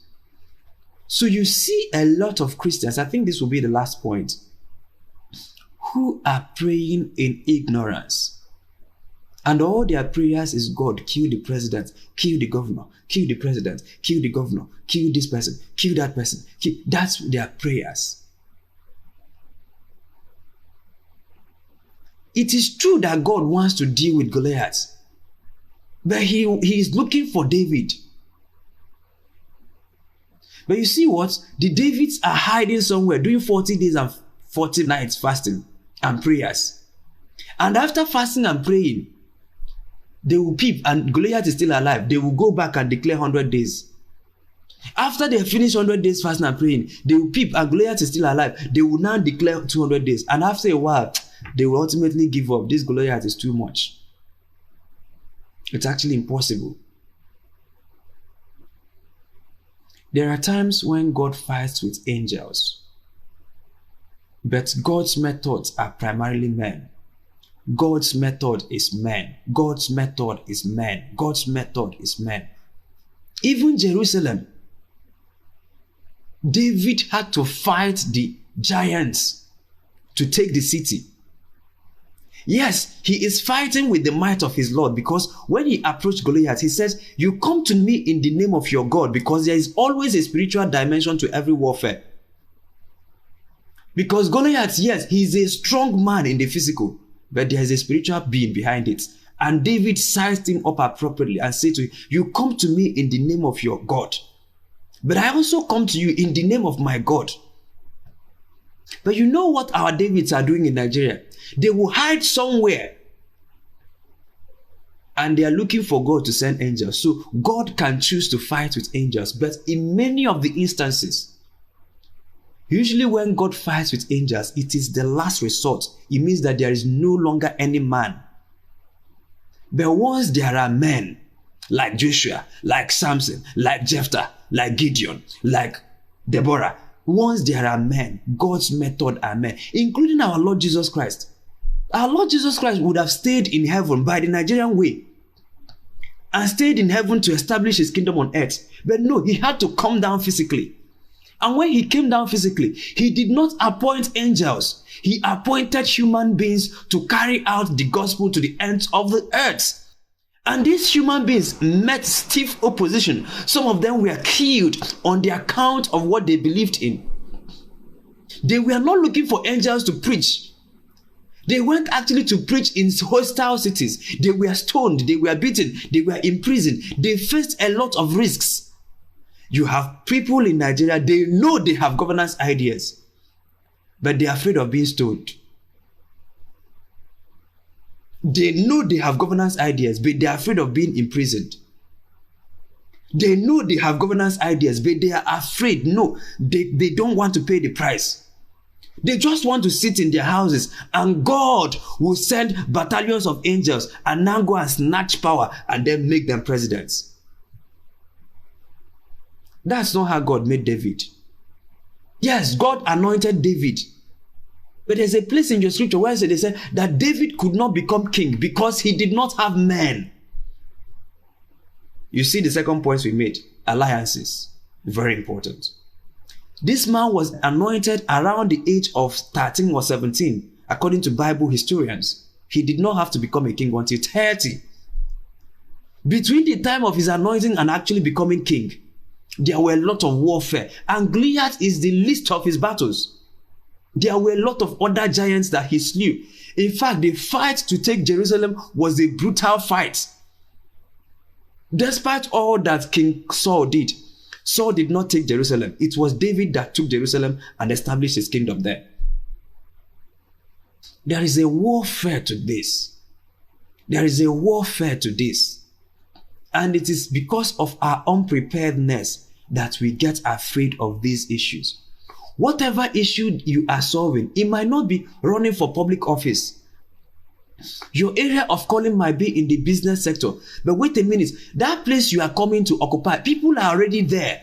So you see a lot of Christians, I think this will be the last point, who are praying in ignorance. And all their prayers is, God, kill the president, kill the governor, kill the president, kill the governor, kill this person, kill that person. That's their prayers. It is true that God wants to deal with Goliath, but he is looking for David. But you see what? The Davids are hiding somewhere, doing 40 days and 40 nights fasting and prayers. And after fasting and praying, they will peep, and Goliath is still alive. They will go back and declare 100 days. After they finish 100 days fasting and praying, they will peep, and Goliath is still alive. They will now declare 200 days. And after a while, they will ultimately give up. This Goliath is too much. It's actually impossible. There are times when God fights with angels, but God's methods are primarily men. God's method is men. God's method is men. God's method is men. Even Jerusalem, David had to fight the giants to take the city. Yes, he is fighting with the might of his Lord, because when he approached Goliath, he says, you come to me in the name of your God, because there is always a spiritual dimension to every warfare. Because Goliath, yes, he is a strong man in the physical, but there is a spiritual being behind it. And David sized him up appropriately and said to him, you come to me in the name of your God, but I also come to you in the name of my God. But you know what our Davids are doing in Nigeria? They will hide somewhere, and they are looking for God to send angels. So God can choose to fight with angels, but in many of the instances, usually when God fights with angels, it is the last resort. It means that there is no longer any man. But once there are men like Joshua, like Samson, like Jephthah, like Gideon, like Deborah, once there are men, God's method are men, including our Lord Jesus Christ. Our Lord Jesus Christ would have stayed in heaven by the Nigerian way and stayed in heaven to establish his kingdom on earth. But no, he had to come down physically. And when he came down physically, he did not appoint angels. He appointed human beings to carry out the gospel to the ends of the earth. And these human beings met stiff opposition. Some of them were killed on the account of what they believed in. They were not looking for angels to preach. They went actually to preach in hostile cities. They were stoned, they were beaten, they were imprisoned. They faced a lot of risks. You have people in Nigeria, they know they have governance ideas, but they are afraid of being stoned. They know they have governance ideas, but they are afraid of being imprisoned. They know they have governance ideas, but they are afraid. No, they don't want to pay the price. They just want to sit in their houses, and God will send battalions of angels and now go and snatch power and then make them presidents. That's not how God made David. Yes, God anointed David. But there's a place in your scripture where they say that David could not become king because he did not have men. You see the second point we made, alliances. Very important. This man was anointed around the age of 13 or 17, according to Bible historians. He did not have to become a king until 30. Between the time of his anointing and actually becoming king, there were a lot of warfare. And Goliath is the least of his battles. There were a lot of other giants that he slew. In fact, the fight to take Jerusalem was a brutal fight. Despite all that King Saul did not take Jerusalem. It was David that took Jerusalem and established his kingdom there. There is a warfare to this. There is a warfare to this. And it is because of our unpreparedness that we get afraid of these issues. Whatever issue you are solving, it might not be running for public office. Your area of calling might be in the business sector. But wait a minute, that place you are coming to occupy, people are already there.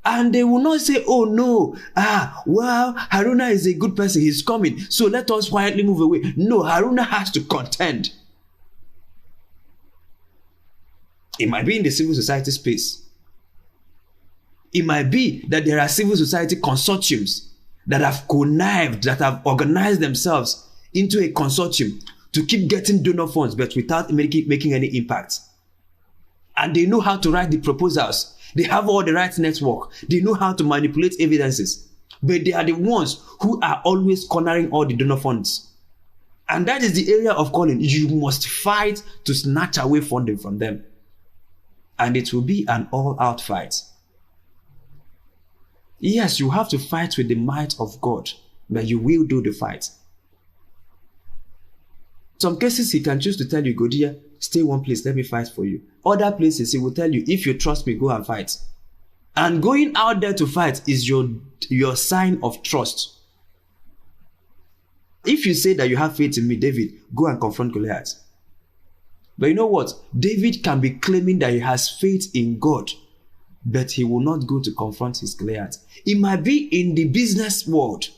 And they will not say, oh no, well, Haruna is a good person, he's coming, so let us quietly move away. No, Haruna has to contend. It might be in the civil society space. It might be that there are civil society consortiums that have connived, that have organized themselves into a consortium to keep getting donor funds, but without making any impact. And they know how to write the proposals. They have all the right network. They know how to manipulate evidences. But they are the ones who are always cornering all the donor funds. And that is the area of calling. You must fight to snatch away funding from them. And it will be an all-out fight. Yes, you have to fight with the might of God, but you will do the fight. Some cases he can choose to tell you, go there, stay one place, let me fight for you. Other places he will tell you, if you trust me, go and fight. And going out there to fight is your sign of trust. If you say that you have faith in me, David, go and confront Goliath. But you know what? David can be claiming that he has faith in God, but he will not go to confront his Goliath. It might be in the business world,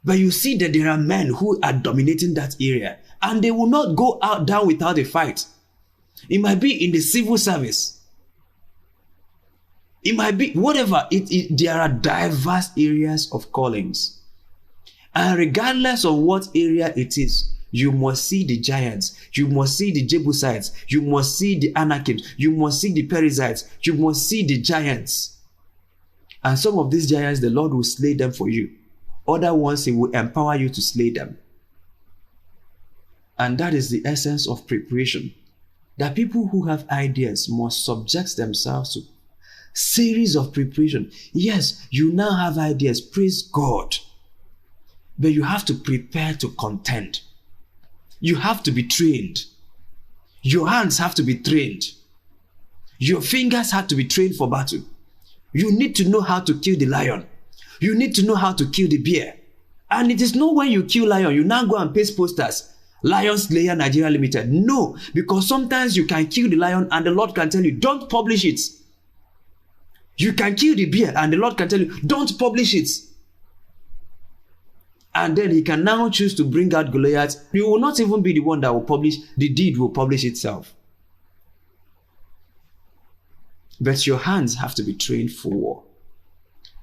but you see that there are men who are dominating that area, and they will not go down without a fight. It might be in the civil service. It might be whatever. There are diverse areas of callings. And regardless of what area it is, you must see the giants, you must see the Jebusites, you must see the Anakims, you must see the Perizzites, you must see the giants. And some of these giants, the Lord will slay them for you. Other ones, he will empower you to slay them. And that is the essence of preparation. That people who have ideas must subject themselves to series of preparation. Yes, you now have ideas, praise God. But you have to prepare to contend. You have to be trained. Your hands have to be trained. Your fingers have to be trained for battle. You need to know how to kill the lion. You need to know how to kill the bear. And it is not when you kill lion, you now go and paste posters, Lion Slayer Nigeria Limited. No, because sometimes you can kill the lion and the Lord can tell you, don't publish it. You can kill the bear and the Lord can tell you, don't publish it. And then he can now choose to bring out Goliath. You will not even be the one that will publish, the deed will publish itself. But your hands have to be trained for war.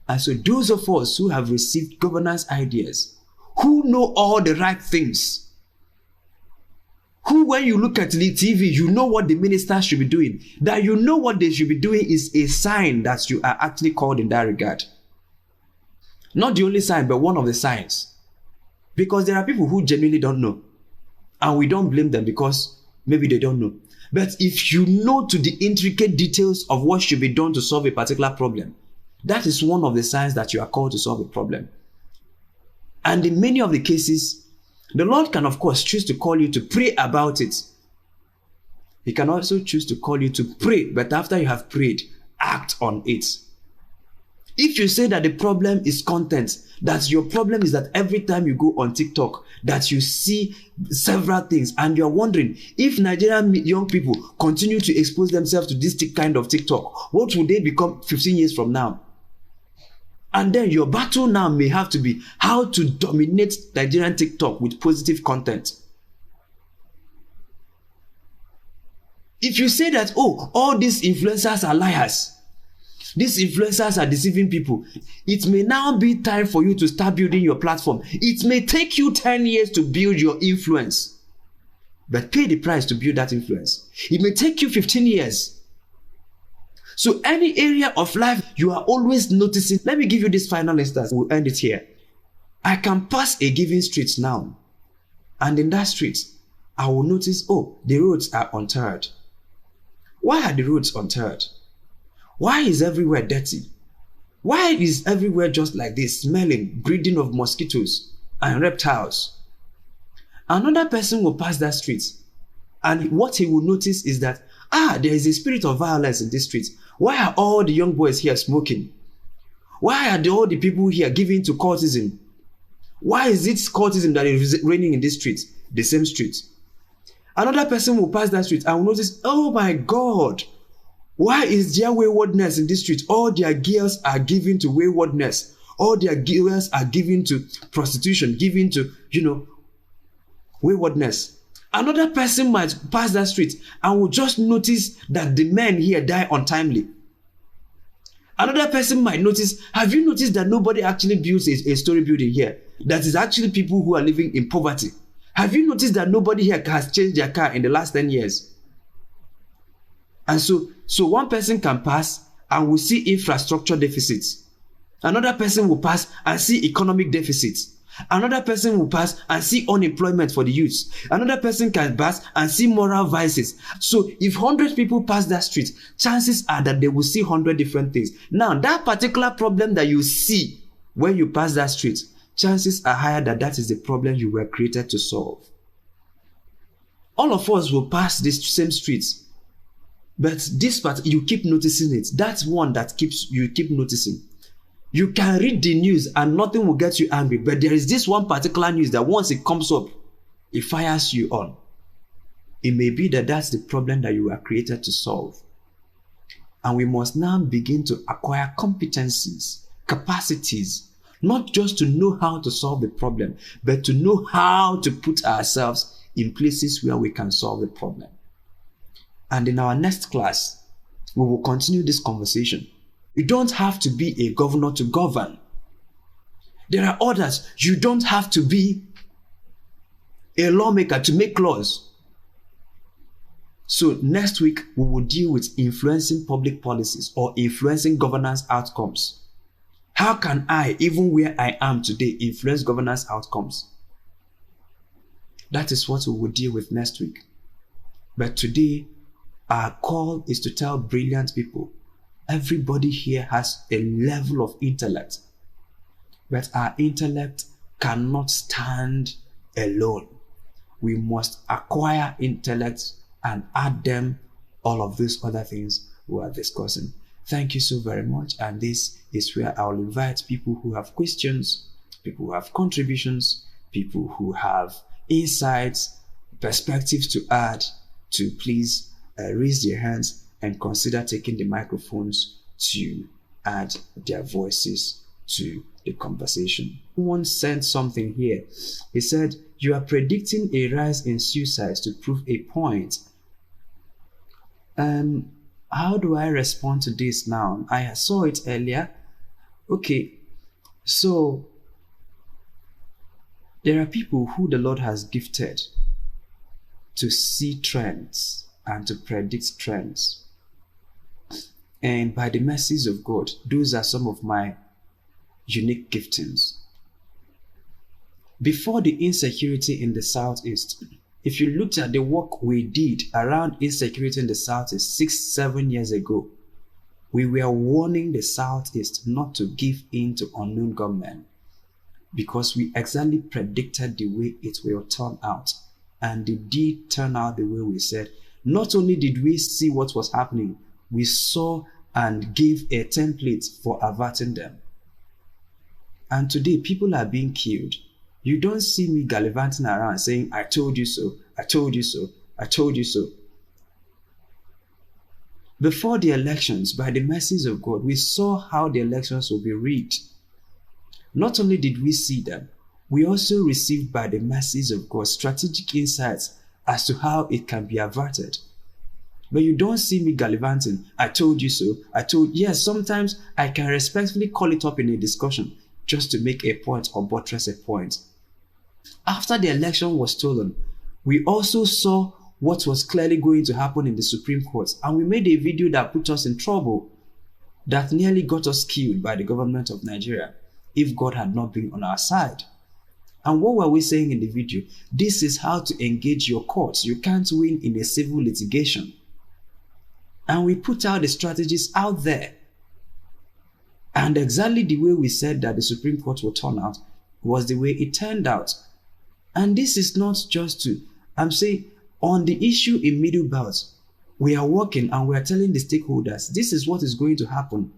And so those of us who have received governance ideas, who know all the right things, who when you look at the TV, you know what the ministers should be doing, that you know what they should be doing is a sign that you are actually called in that regard. Not the only sign, but one of the signs. Because there are people who genuinely don't know. And we don't blame them because maybe they don't know. But if you know to the intricate details of what should be done to solve a particular problem, that is one of the signs that you are called to solve a problem. And in many of the cases, the Lord can of course choose to call you to pray about it. He can also choose to call you to pray, but after you have prayed, act on it. If you say that the problem is content, that your problem is that every time you go on TikTok, that you see several things and you're wondering, if Nigerian young people continue to expose themselves to this kind of TikTok, what will they become 15 years from now? And then your battle now may have to be how to dominate Nigerian TikTok with positive content. If you say that, oh, all these influencers are liars, These influencers are deceiving people. It may now be time for you to start building your platform. It may take you 10 years to build your influence, but pay the price to build that influence. It may take you 15 years. So any area of life you are always noticing. Let me give you this final instance. We'll end it here. I can pass a given street now, and in that street, I will notice, oh, the roads are untarred. Why are the roads untarred? Why is everywhere dirty? Why is everywhere just like this, smelling, breeding of mosquitoes and reptiles? Another person will pass that street, and what he will notice is that, there is a spirit of violence in this street. Why are all the young boys here smoking? Why are all the people here giving to cultism? Why is it cultism that is reigning in this street, the same street? Another person will pass that street and will notice, oh my God, why is there waywardness in this street? All their girls are given to waywardness. All their girls are given to prostitution, given to, waywardness. Another person might pass that street and will just notice that the men here die untimely. Another person might notice, have you noticed that nobody actually builds a story building here? That is actually people who are living in poverty. Have you noticed that nobody here has changed their car in the last 10 years? And so one person can pass and will see infrastructure deficits. Another person will pass and see economic deficits. Another person will pass and see unemployment for the youth. Another person can pass and see moral vices. So if 100 people pass that street, chances are that they will see 100 different things. Now, that particular problem that you see when you pass that street, chances are higher that that is the problem you were created to solve. All of us will pass this same streets, but this part, you keep noticing it. That's one that you keep noticing. You can read the news and nothing will get you angry, but there is this one particular news that once it comes up, it fires you on. It may be that that's the problem that you were created to solve. And we must now begin to acquire competencies, capacities, not just to know how to solve the problem, but to know how to put ourselves in places where we can solve the problem. And in our next class, we will continue this conversation. You don't have to be a governor to govern. There are others. You don't have to be a lawmaker to make laws. So next week, we will deal with influencing public policies or influencing governance outcomes. How can I, even where I am today, influence governance outcomes? That is what we will deal with next week. But today, our call is to tell brilliant people, everybody here has a level of intellect, but our intellect cannot stand alone. We must acquire intellect and add them all of these other things we are discussing. Thank you so very much. And this is where I'll invite people who have questions, people who have contributions, people who have insights, perspectives to add, to please raise their hands and consider taking the microphones to add their voices to the conversation. Someone sent something here. He said, you are predicting a rise in suicides to prove a point. How do I respond to this now? I saw it earlier. Okay, so there are people who the Lord has gifted to see trends and to predict trends. And by the mercies of God, those are some of my unique giftings. Before the insecurity in the Southeast, if you looked at the work we did around insecurity in the Southeast 6-7 years ago, we were warning the Southeast not to give in to unknown gunmen because we exactly predicted the way it will turn out. And it did turn out the way we said. Not only did we see what was happening, we saw and gave a template for averting them. And today, people are being killed. You don't see me gallivanting around saying, I told you so, I told you so, I told you so. Before the elections, by the mercies of God, we saw how the elections will be rigged. Not only did we see them, we also received by the mercies of God strategic insights as to how it can be averted. But you don't see me gallivanting. I told you so. Yes, sometimes I can respectfully call it up in a discussion just to make a point or buttress a point. After the election was stolen, we also saw what was clearly going to happen in the Supreme Court, and we made a video that put us in trouble, that nearly got us killed by the government of Nigeria if God had not been on our side. And what were we saying in the video? This is how to engage your courts. You can't win in a civil litigation. And we put out the strategies out there. And exactly the way we said that the Supreme Court would turn out was the way it turned out. And this is not just to, I'm saying, on the issue in Middle Belt, we are working and we are telling the stakeholders, this is what is going to happen.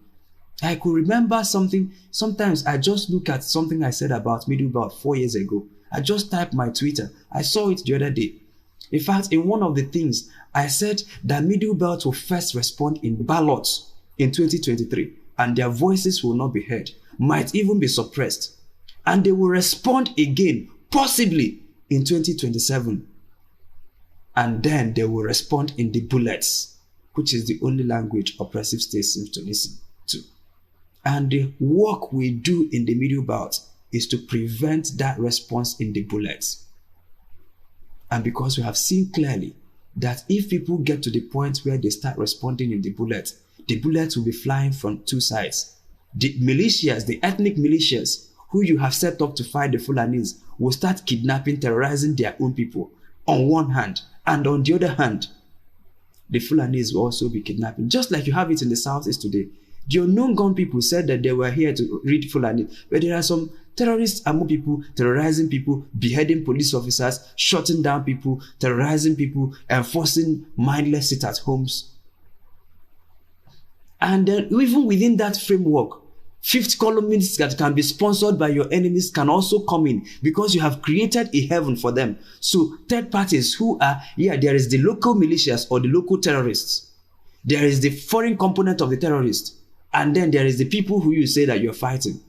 I could remember something, sometimes I just look at something I said about Middle Belt 4 years ago. I just typed my Twitter. I saw it the other day. In fact, in one of the things, I said that Middle Belt will first respond in ballots in 2023, and their voices will not be heard, might even be suppressed. And they will respond again, possibly in 2027. And then they will respond in the bullets, which is the only language oppressive states seem to listen to. And the work we do in the Middle Belt is to prevent that response in the bullets. And because we have seen clearly that if people get to the point where they start responding in the bullets will be flying from two sides. The militias, the ethnic militias, who you have set up to fight the Fulanis, will start kidnapping, terrorizing their own people on one hand. And on the other hand, the Fulanis will also be kidnapping, just like you have it in the Southeast today. The unknown gun people said that they were here to read Fulani, but there are some terrorists among people, terrorizing people, beheading police officers, shutting down people, terrorizing people, enforcing mindless sit-at-homes. And then even within that framework, fifth columnists that can be sponsored by your enemies can also come in because you have created a heaven for them. So third parties who are, there is the local militias or the local terrorists. There is the foreign component of the terrorist. And then there is the people who you say that you're fighting.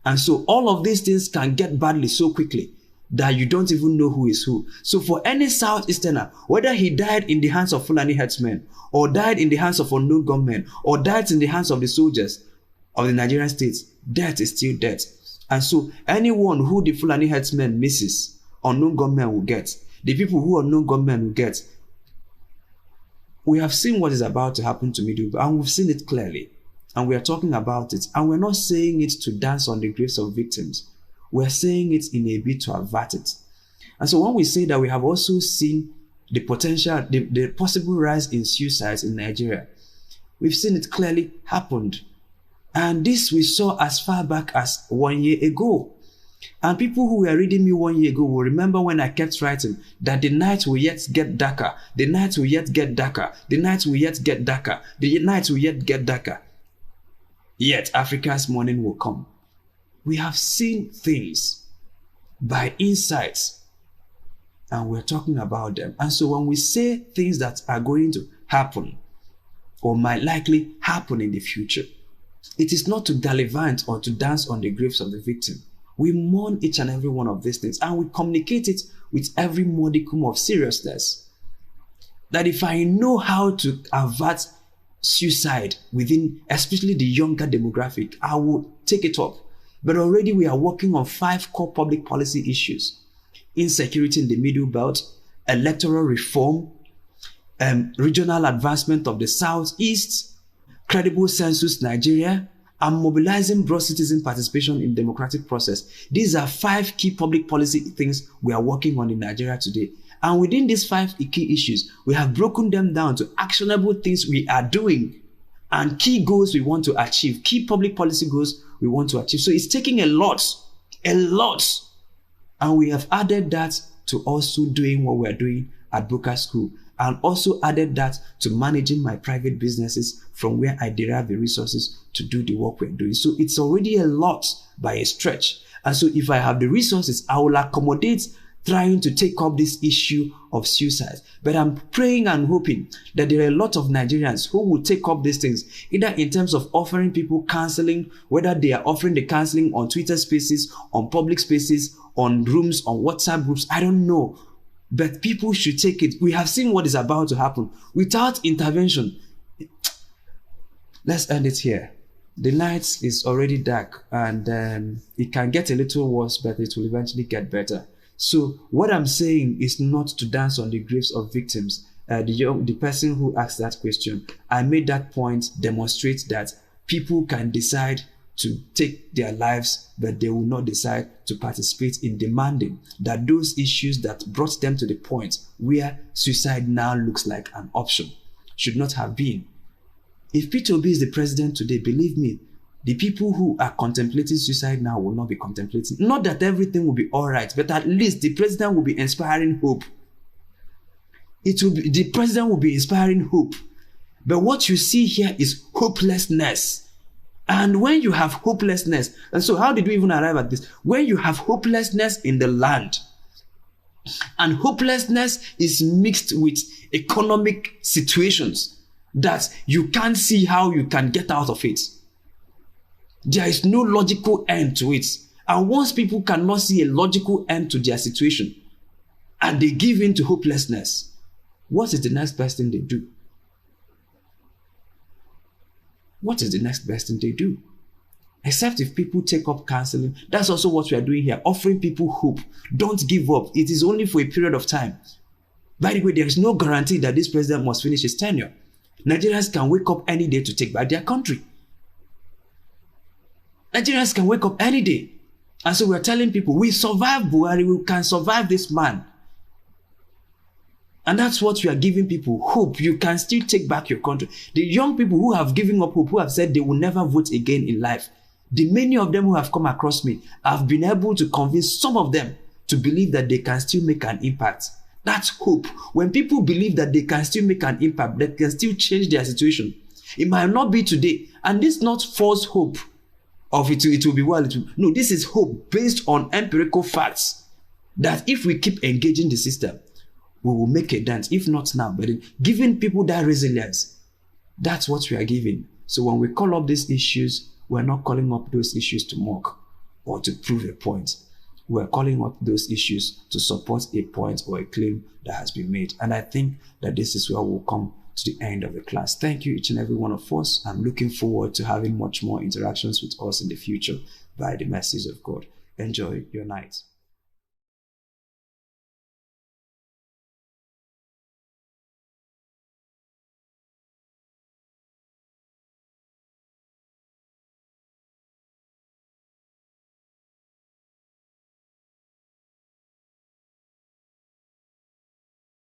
And so all of these things can get badly so quickly that you don't even know who is who. So for any Southeasterner, whether he died in the hands of Fulani herdsmen, or died in the hands of unknown gunmen, or died in the hands of the soldiers of the Nigerian states, death is still death. And so anyone who the Fulani herdsmen misses, unknown gunmen will get. The people who unknown gunmen will get. We have seen what is about to happen to Middle, and we've seen it clearly. And we are talking about it. And we're not saying it to dance on the graves of victims. We're saying it in a bid to avert it. And so when we say that we have also seen the potential, the possible rise in suicides in Nigeria, we've seen it clearly happened. And this we saw as far back as 1 year ago. And people who were reading me 1 year ago will remember when I kept writing that the night will yet get darker, the night will yet get darker, the night will yet get darker, the night will yet get darker. Yet Africa's morning will come. We have seen things by insights, and we're talking about them. And so when we say things that are going to happen or might likely happen in the future, it is not to gallivant or to dance on the graves of the victim. We mourn each and every one of these things, and we communicate it with every modicum of seriousness. That if I know how to avert suicide within, especially the younger demographic, I will take it up. But already we are working on 5 core public policy issues: insecurity in the Middle Belt, electoral reform, regional advancement of the Southeast, credible census Nigeria, and mobilizing broad citizen participation in democratic process. These are 5 key public policy things we are working on in Nigeria today. And within these 5 key issues, we have broken them down to actionable things we are doing and key goals we want to achieve, key public policy goals we want to achieve. So it's taking a lot. And we have added that to also doing what we're doing at Boqer School, and also added that to managing my private businesses from where I derive the resources to do the work we're doing. So it's already a lot by a stretch. And so if I have the resources, I will accommodate trying to take up this issue of suicide. But I'm praying and hoping that there are a lot of Nigerians who will take up these things, either in terms of offering people counseling, whether they are offering the counseling on Twitter spaces, on public spaces, on rooms, on WhatsApp groups, I don't know. But people should take it. We have seen what is about to happen. Without intervention, let's end it here. The night is already dark, and it can get a little worse, but it will eventually get better. So what I'm saying is not to dance on the graves of victims. The person who asked that question, I made that point demonstrate that people can decide to take their lives, but they will not decide to participate in demanding that those issues that brought them to the point where suicide now looks like an option should not have been. If Peter Obi is the president today, believe me, the people who are contemplating suicide now will not be contemplating. Not that everything will be all right, but at least the president will be inspiring hope. The president will be inspiring hope. But what you see here is hopelessness. And when you have hopelessness, and so how did we even arrive at this? When you have hopelessness in the land, and hopelessness is mixed with economic situations that you can't see how you can get out of it. There is no logical end to it. And once people cannot see a logical end to their situation, and they give in to hopelessness, what is the next best thing they do? What is the next best thing they do? Except if people take up counseling. That's also what we are doing here, offering people hope. Don't give up. It is only for a period of time. By the way, there is no guarantee that this president must finish his tenure. Nigerians can wake up any day to take back their country. Nigerians can wake up any day. And so we're telling people, we survived Buhari, we can survive this man. And that's what we are giving people, hope. You can still take back your country. The young people who have given up hope, who have said they will never vote again in life, the many of them who have come across me, I've been able to convince some of them to believe that they can still make an impact. That's hope. When people believe that they can still make an impact, they can still change their situation. It might not be today. And this is not false hope of it will be well. No, this is hope based on empirical facts that if we keep engaging the system, we will make a dent. If not now, but giving people that resilience, that's what we are giving. So when we call up these issues, we're not calling up those issues to mock or to prove a point. We're calling up those issues to support a point or a claim that has been made. And I think that this is where we'll come to the end of the class. Thank you, each and every one of us. I'm looking forward to having much more interactions with us in the future by the mercies of God. Enjoy your night.